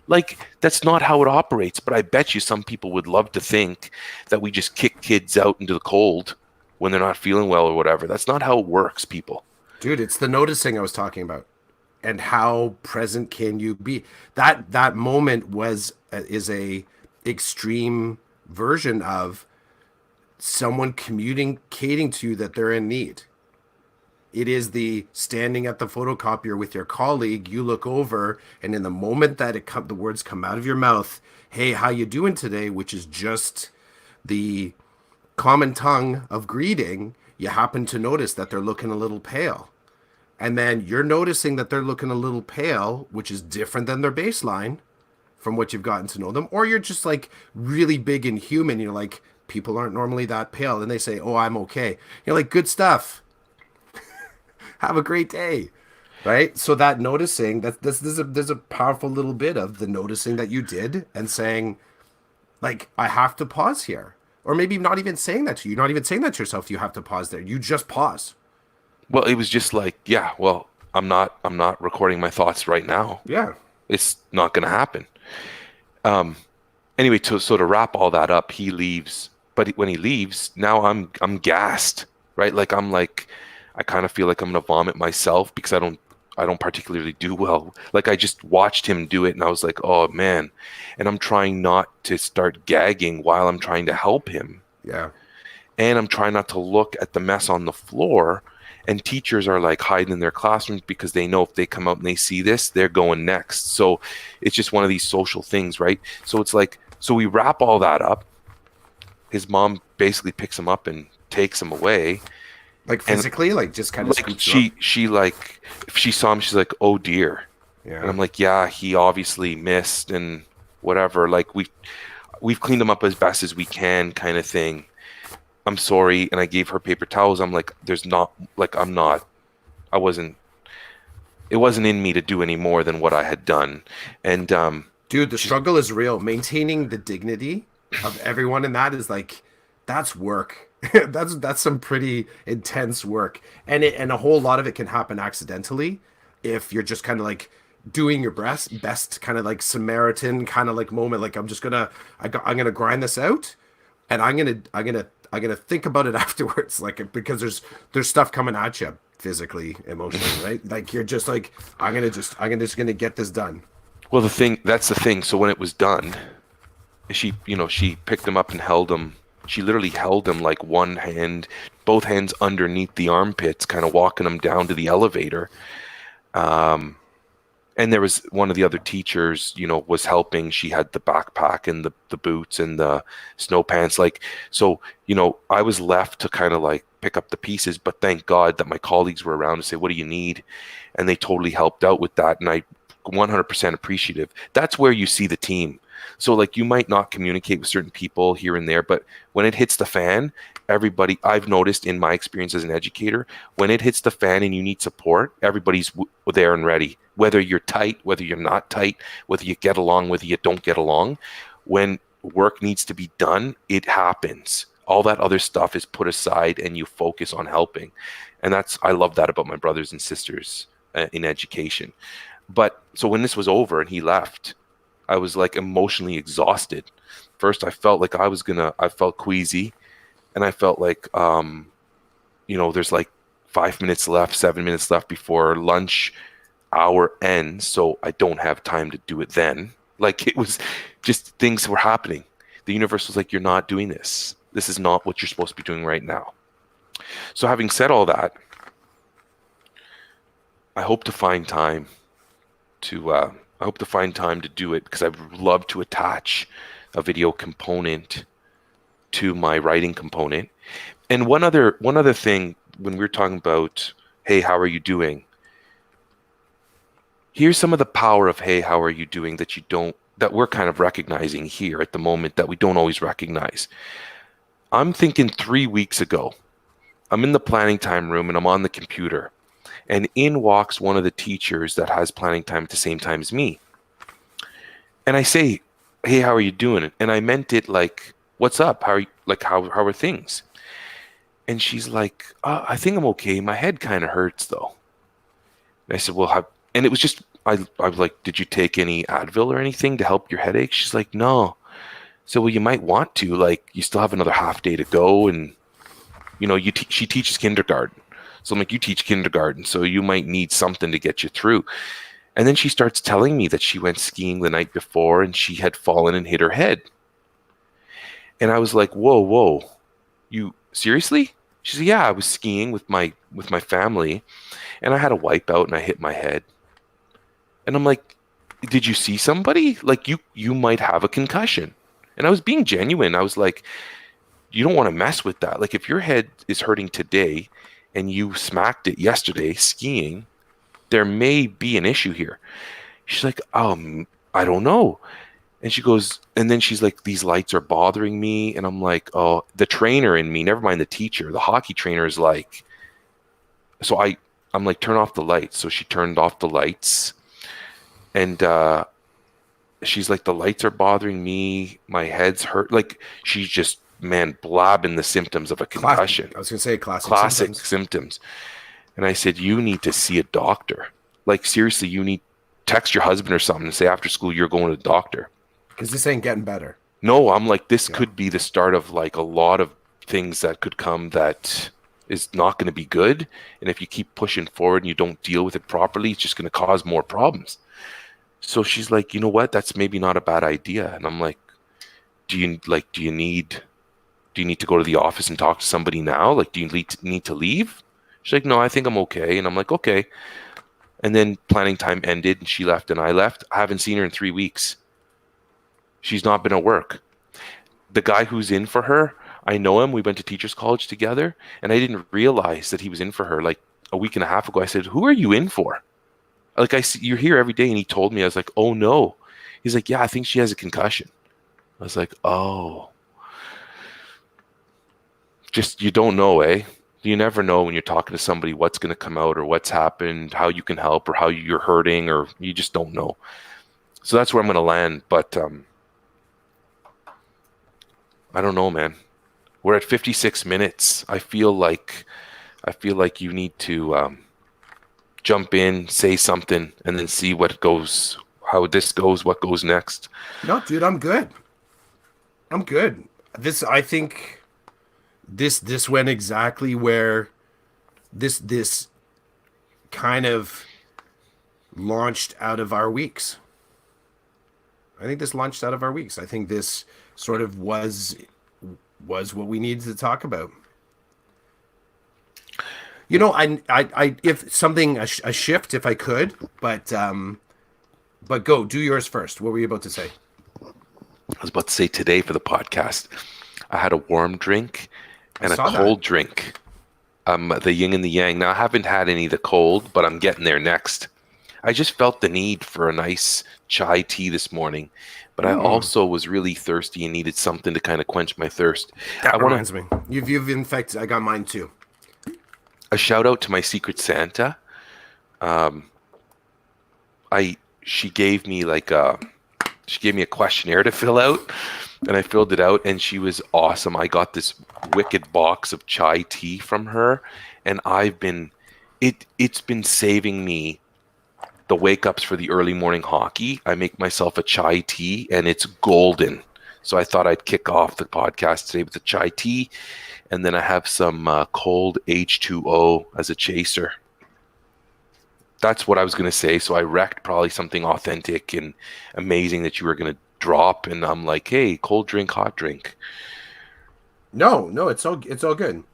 Like, that's not how it operates. But I bet you some people would love to think that we just kick kids out into the cold when they're not feeling well or whatever. That's not how it works, people. Dude, it's the noticing I was talking about. And how present can you be? That moment is a extreme version of someone communicating to you that they're in need. It is the standing at the photocopier with your colleague. You look over, and in the moment that the words come out of your mouth, "Hey, how you doing today?" which is just the common tongue of greeting, you happen to notice that they're looking a little pale. And then you're noticing that they're looking a little pale, which is different than their baseline. from what you've gotten to know them, or you're just like really big and human. You're like, people aren't normally that pale, and they say, "Oh, I'm okay." You're like, "Good stuff. Have a great day." Right? So that noticing that there's a powerful little bit of the noticing that you did and saying, like, I have to pause here. Or maybe not even saying that to you, not even saying that to yourself, you have to pause there. You just pause. Well, it was just like, yeah, well, I'm not recording my thoughts right now. Yeah. It's not going to happen. Um, anyway, to wrap all that up, he leaves. But when he leaves, now I'm gassed, right? Like I'm like, I kind of feel like I'm gonna vomit myself because I don't particularly do well. Like I just watched him do it, and I was like, oh man. And I'm trying not to start gagging while I'm trying to help him, Yeah. and I'm trying not to look at the mess on the floor. And teachers are like hiding in their classrooms because they know if they come out and they see this, they're going next. So it's just one of these social things, right? So it's like, so we wrap all that up. His mom basically picks him up and takes him away. Like And physically, like just kind of like scoots you up. she like if she saw him, she's like, oh dear. And Yeah. I'm like, yeah, he obviously missed and whatever. Like we've cleaned him up as best as we can, kind of thing. I'm sorry. And I gave her paper towels. I'm like, there's not like I'm not I wasn't it wasn't in me to do any more than what I had done. And Dude, the she's struggle is real. Maintaining the dignity of everyone in that is like, that's work. That's some pretty intense work. And a whole lot of it can happen accidentally if you're just kind of like doing your best kind of like Samaritan kind of like moment. Like, I'm gonna grind this out, and I'm gonna think about it afterwards, like, because there's stuff coming at you physically, emotionally, right? Like, you're just like, I'm just gonna get this done. well, that's the thing. So when it was done, she picked him up and held him. She literally held him like one hand, both hands underneath the armpits, kind of walking him down to the elevator. Um, and there was one of the other teachers, was helping. She had the backpack and the boots and the snow pants. Like, so, I was left to kind of like pick up the pieces, but thank God that my colleagues were around to say, what do you need? And they totally helped out with that. And I 100% appreciative. That's where you see the team. So like you might not communicate with certain people here and there, but when it hits the fan, everybody, I've noticed in my experience as an educator, when it hits the fan and you need support, everybody's there and ready. Whether you're tight, whether you're not tight, whether you get along, whether you don't get along, when work needs to be done, it happens. All that other stuff is put aside and you focus on helping. And I love that about my brothers and sisters in education. But so when this was over and he left, I was like emotionally exhausted. First, I felt like I felt queasy, and I felt like, there's like 5 minutes left, 7 minutes left before lunch hour ends. So I don't have time to do it then. Like it was just things were happening. The universe was like, you're not doing this. This is not what you're supposed to be doing right now. So having said all that, I hope to find time I hope to find time to do it because I would love to attach a video component to my writing component. And one other thing when we're talking about, hey, how are you doing? Here's some of the power of, hey, how are you doing that we're kind of recognizing here at the moment that we don't always recognize. I'm thinking 3 weeks ago, I'm in the planning time room and I'm on the computer. And in walks one of the teachers that has planning time at the same time as me. And I say, hey, how are you doing? And I meant it like, what's up? How are things? And she's like, I think I'm okay. My head kind of hurts though. And I said, well, and it was just, I was like, did you take any Advil or anything to help your headache? She's like, no. So, well, you might want to, like, you still have another half day to go. And, she teaches kindergarten. So I'm like, you teach kindergarten, so you might need something to get you through. And then she starts telling me that she went skiing the night before and she had fallen and hit her head. And I was like, whoa, you seriously? She said, yeah, I was skiing with my family and I had a wipeout and I hit my head. And I'm like, did you see somebody? Like you might have a concussion. And I was being genuine. I was like, you don't want to mess with that. Like if your head is hurting today and you smacked it yesterday skiing, there may be an issue here. She's like, I don't know. And she goes, and then she's like, these lights are bothering me. And I'm like, oh, the trainer in me, never mind the teacher, the hockey trainer is like, so I'm like, turn off the lights. So she turned off the lights. And she's like, the lights are bothering me. My head's hurt. Like, she's just, man, blabbing the symptoms of a concussion. I was gonna say classic Classic symptoms. symptoms. And I said, you need to see a doctor. Like, seriously, you need text your husband or something and say, after school, you're going to the doctor. Because this ain't getting better. No, I'm like, this Yeah. could be the start of like a lot of things that could come that is not going to be good. And if you keep pushing forward and you don't deal with it properly, it's just going to cause more problems. So she's like, you know what? That's maybe not a bad idea. And I'm like, do you need to go to the office and talk to somebody now? Like, do you need to leave? She's like, no, I think I'm okay. And I'm like, okay. And then planning time ended and she left and I left. I haven't seen her in 3 weeks. She's not been at work. The guy who's in for her, I know him. We went to teachers college together, and I didn't realize that he was in for her like a week and a half ago. I said, "Who are you in for?" Like, I see you're here every day, and he told me. I was like, "Oh no." He's like, "Yeah, I think she has a concussion." I was like, "Oh, just you don't know, eh? You never know when you're talking to somebody what's going to come out or what's happened, how you can help, or how you're hurting, or you just don't know." So that's where I'm going to land. But I don't know, man. We're at 56 minutes. I feel like you need to jump in, say something, and then see what goes, how this goes, what goes next. No, dude, I'm good. I'm good. I think this went exactly where this kind of launched out of our weeks. I think this launched out of our weeks. I think this sort of was what we needed to talk about. You know, if something a shift, if I could, but go do yours first. What were you about to say? I was about to say today for the podcast, I had a warm drink I and a saw that. cold drink. The yin and the yang. Now I haven't had any of the cold, but I'm getting there next. I just felt the need for a nice chai tea this morning, but I Hmm. also was really thirsty and needed something to kind of quench my thirst. I That want to reminds me. You've in fact I got mine too. a shout out to my Secret Santa. Um, I she gave me like a she gave me a questionnaire to fill out, and I filled it out, and she was awesome. I got this wicked box of chai tea from her, and it's been saving me the wake ups for the early morning hockey. I make myself a chai tea, and it's golden. So I thought I'd kick off the podcast today with the chai tea, and then I have some cold H2O as a chaser. That's what I was going to say. So I wrecked probably something authentic and amazing that you were going to drop. And I'm like, hey, cold drink, hot drink. No, no, it's all good.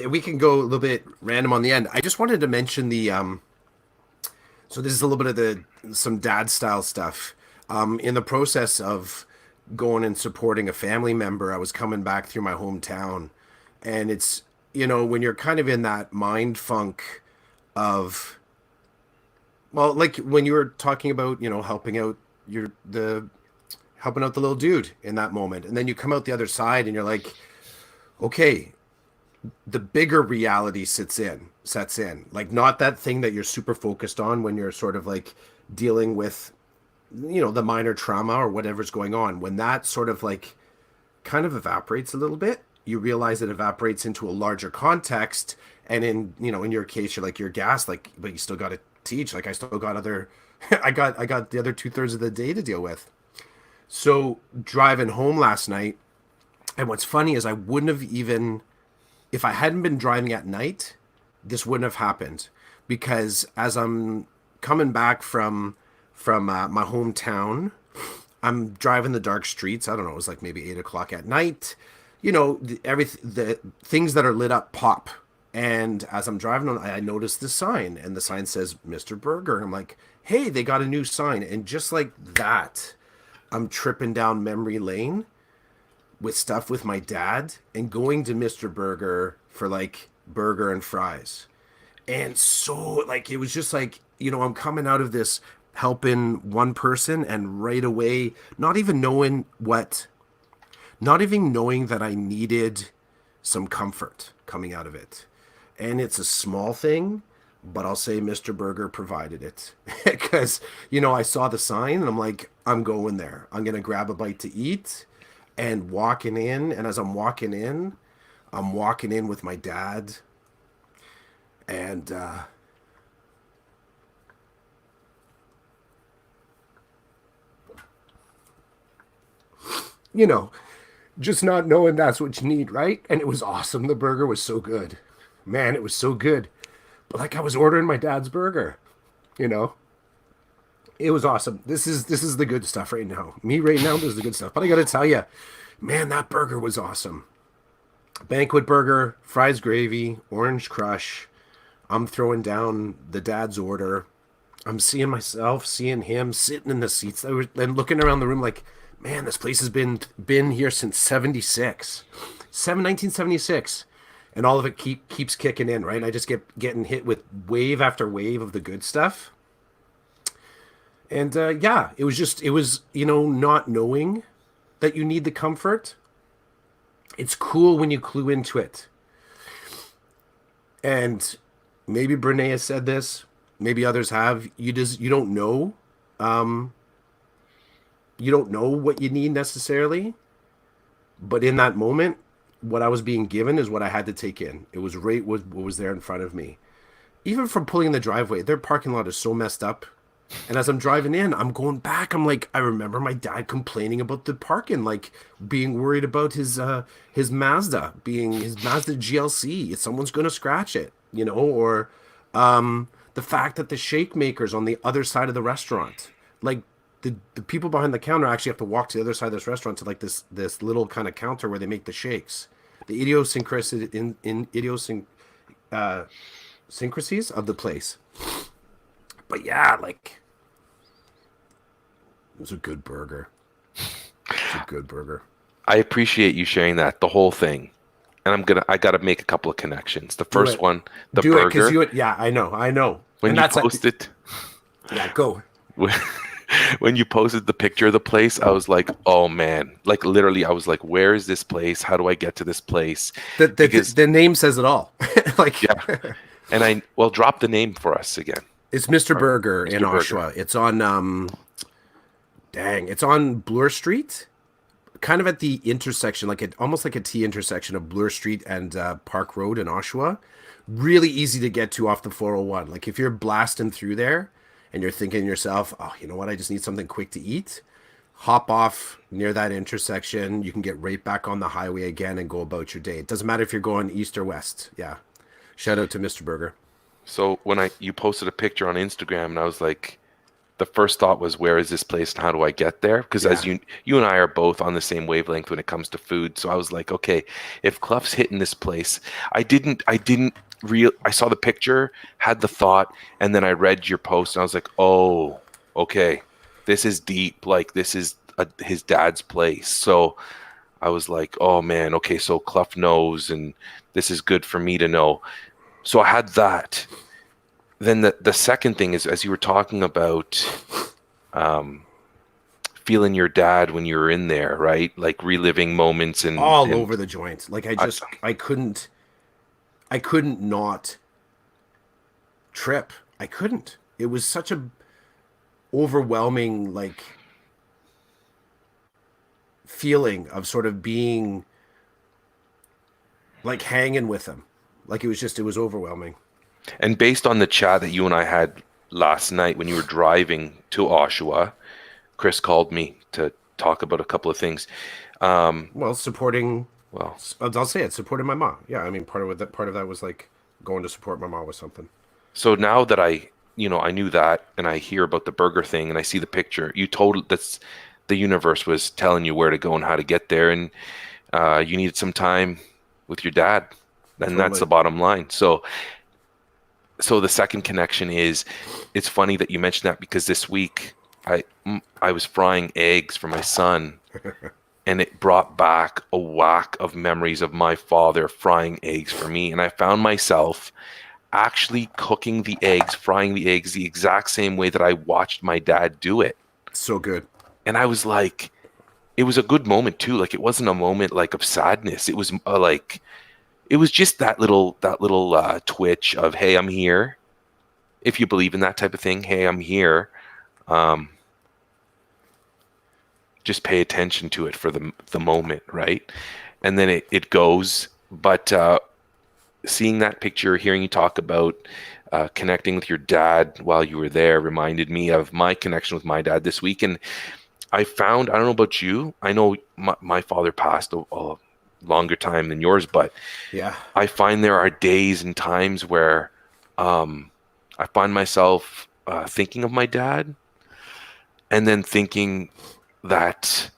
We can go a little bit random on the end. I just wanted to mention the so this is a little bit of the some dad style stuff. In the process of going and supporting a family member, I was coming back through my hometown, and it's when you're kind of in that mind funk of well, like when you were talking about helping out the little dude in that moment, and then you come out the other side and you're like, okay, the bigger reality sets in, like not that thing that you're super focused on when you're sort of like dealing with the minor trauma or whatever's going on. When that sort of like kind of evaporates a little bit, you realize it evaporates into a larger context. And in your case, you're like, you're gassed, like, but you still got to teach. Like, I still got other I got the other 2/3 of the day to deal with. So driving home last night, and what's funny is I wouldn't have even, if I hadn't been driving at night, this wouldn't have happened, because as I'm coming back from my hometown, I'm driving the dark streets. I don't know. It was like maybe 8 o'clock at night. The things that are lit up pop. And as I'm driving on, I noticed the sign, and the sign says Mr. Burger. I'm like, hey, they got a new sign. And just like that, I'm tripping down memory lane with stuff with my dad and going to Mr. Burger for like burger and fries. And so like it was just like, I'm coming out of this helping one person, and right away, not even knowing that I needed some comfort coming out of it. And it's a small thing, but I'll say Mr. Burger provided it. Because, I saw the sign and I'm like, I'm going there. I'm going to grab a bite to eat and walking in. And as I'm walking in with my dad. And, you know, just not knowing that's what you need, right? And it was awesome. The burger was so good. Man, it was so good. But like I was ordering my dad's burger, you know? It was awesome. This is the good stuff right now. Me right now, this is the good stuff. But I got to tell you, man, that burger was awesome. Banquet burger, fries gravy, orange crush. I'm throwing down the dad's order. I'm seeing myself, seeing him sitting in the seats and looking around the room like, man, this place has been here since 76. 1976. And all of it keeps kicking in, right? And I just getting hit with wave after wave of the good stuff. And yeah, it was not knowing that you need the comfort. It's cool when you clue into it. And maybe Brene has said this, maybe others have. You don't know. You don't know what you need necessarily, but in that moment, what I was being given is what I had to take in. It was right what was there in front of me. Even from pulling in the driveway, their parking lot is so messed up. And as I'm driving in, I'm going back. I'm like, I remember my dad complaining about the parking, like being worried about his Mazda GLC. If someone's gonna scratch it, or the fact that the shake maker's on the other side of the restaurant, like the people behind the counter actually have to walk to the other side of this restaurant to like this little kind of counter where they make the shakes. The idiosyncrasies of the place. But yeah, like it was a good burger. It's a good burger. I appreciate you sharing that, the whole thing. And I gotta make a couple of connections. The first one, the Do burger. Yeah, I know. When and you that's posted, yeah, go. when you posted the picture of the place, I was like, oh man, like literally, I was like, where is this place? How do I get to this place? Because The name says it all. Like, yeah, and drop the name for us again. It's Mr. Burger Mr. in Burger. Oshawa. It's on it's on Bloor Street, kind of at the intersection, almost like a T intersection of Bloor Street and Park Road in Oshawa. Really easy to get to off the 401. Like if you're blasting through there and you're thinking to yourself, oh, you know what? I just need something quick to eat. Hop off near that intersection. You can get right back on the highway again and go about your day. It doesn't matter if you're going east or west. Yeah. Shout out to Mr. Burger. So when you posted a picture on Instagram, and I was like, the first thought was, where is this place and how do I get there? Because as you and I are both on the same wavelength when it comes to food. So I was like, okay, if Clough's hitting this place, I saw the picture, had the thought, and then I read your post and I was like, oh, okay, this is deep. Like this is his dad's place. So I was like, oh man, okay, so Clough knows, and this is good for me to know. So I had that. Then the second thing is, as you were talking about feeling your dad when you were in there, right? Like reliving moments and over the joint. Like I couldn't not trip. I couldn't. It was such a overwhelming like feeling of sort of being like hanging with him. Like it was overwhelming. And based on the chat that you and I had last night when you were driving to Oshawa, Chris called me to talk about a couple of things. Supporting I'll say it, supporting my mom. Yeah, I mean part of that was like going to support my mom with something. So now that I knew that, and I hear about the burger thing and I see the picture, that's the universe was telling you where to go and how to get there, and you needed some time with your dad. And that's the bottom line. So the second connection is, it's funny that you mentioned that, because this week I was frying eggs for my son, and it brought back a whack of memories of my father frying eggs for me. And I found myself actually cooking the eggs, frying the eggs the exact same way that I watched my dad do it. So good. And I was like, it was a good moment too. Like it wasn't a moment like of sadness. It was like it was just that little twitch of, hey, I'm here. If you believe in that type of thing, hey, I'm here. Um, just pay attention to it for the moment, right? And then it goes. But seeing that picture, hearing you talk about connecting with your dad while you were there reminded me of my connection with my dad this week. And I found, I don't know about you, I know my father passed a longer time than yours, but Yeah. I find there are days and times where I find myself thinking of my dad and then thinking that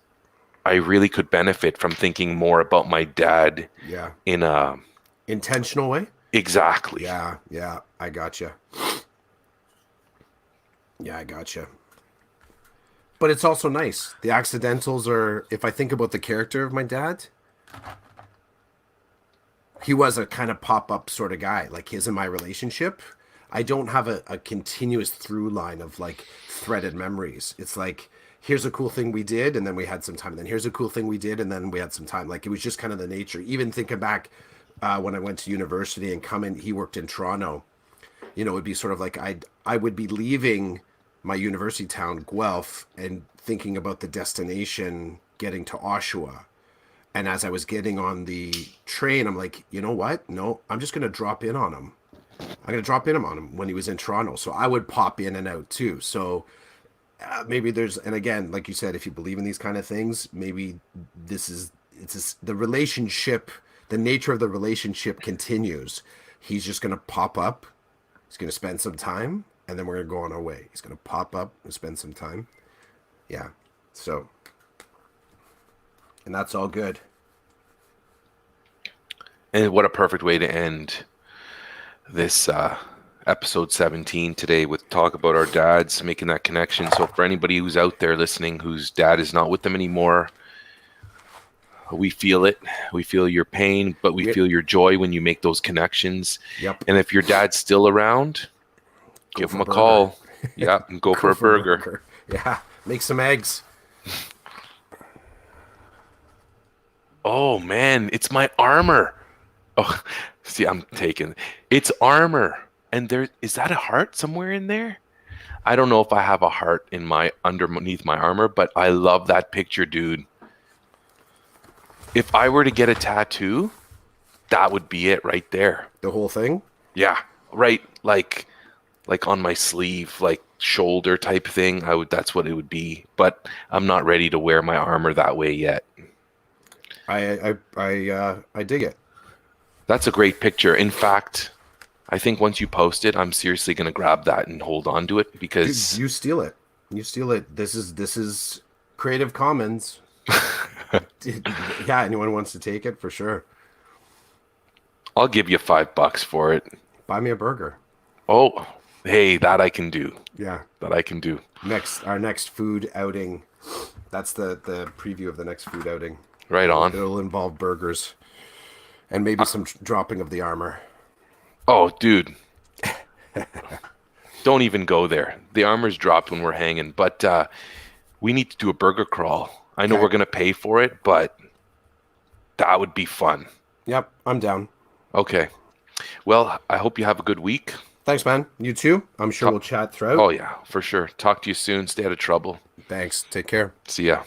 I really could benefit from thinking more about my dad Yeah. in a Intentional way? exactly. Yeah. Yeah. I gotcha. Yeah, I gotcha. But it's also nice. The accidentals are, if I think about the character of my dad, he was a kind of pop up sort of guy, like his and my relationship. I don't have a continuous through line of like threaded memories. It's like, here's a cool thing we did, and then we had some time. And then here's a cool thing we did, and then we had some time. Like it was just kind of the nature. Even thinking back when I went to university and coming, he worked in Toronto. It would be sort of like I would be leaving my university town, Guelph, and thinking about the destination getting to Oshawa. And as I was getting on the train, I'm like, you know what? No, I'm just going to drop in on him. I'm going to drop in on him when he was in Toronto. So I would pop in and out too. So maybe there's, and again, like you said, if you believe in these kind of things, maybe the relationship, the nature of the relationship continues. He's just going to pop up. He's going to spend some time, and then we're going to go on our way. He's going to pop up and spend some time. Yeah. So, and that's all good. And what a perfect way to end this episode 17 today with talk about our dads, making that connection. So for anybody who's out there listening whose dad is not with them anymore, we feel it. We feel your pain, but we feel your joy when you make those connections. Yep. And if your dad's still around, give him a call. Yeah, and go for a burger. Yeah, make some eggs. Oh man, it's my armor. Oh, see, I'm taking it's armor. And there is that a heart somewhere in there? I don't know if I have a heart in my underneath my armor, but I love that picture, dude. If I were to get a tattoo, that would be it right there. The whole thing? Yeah, right, like on my sleeve, like shoulder type thing. That's what it would be, but I'm not ready to wear my armor that way yet. I dig it. That's a great picture. In fact, I think once you post it, I'm seriously going to grab that and hold on to it because Dude, you steal it. You steal it. This is Creative Commons. Yeah, anyone wants to take it for sure. I'll give you $5 for it. Buy me a burger. Oh, hey, that I can do. Yeah. That I can do. Our next food outing. That's the preview of the next food outing. Right on. It'll involve burgers and maybe some dropping of the armor. Oh, dude. Don't even go there. The armor's dropped when we're hanging, but we need to do a burger crawl. I know we're going to pay for it, but that would be fun. Yep, I'm down. Okay. Well, I hope you have a good week. Thanks, man. You too. I'm sure we'll chat throughout. Oh, yeah, for sure. Talk to you soon. Stay out of trouble. Thanks. Take care. See ya.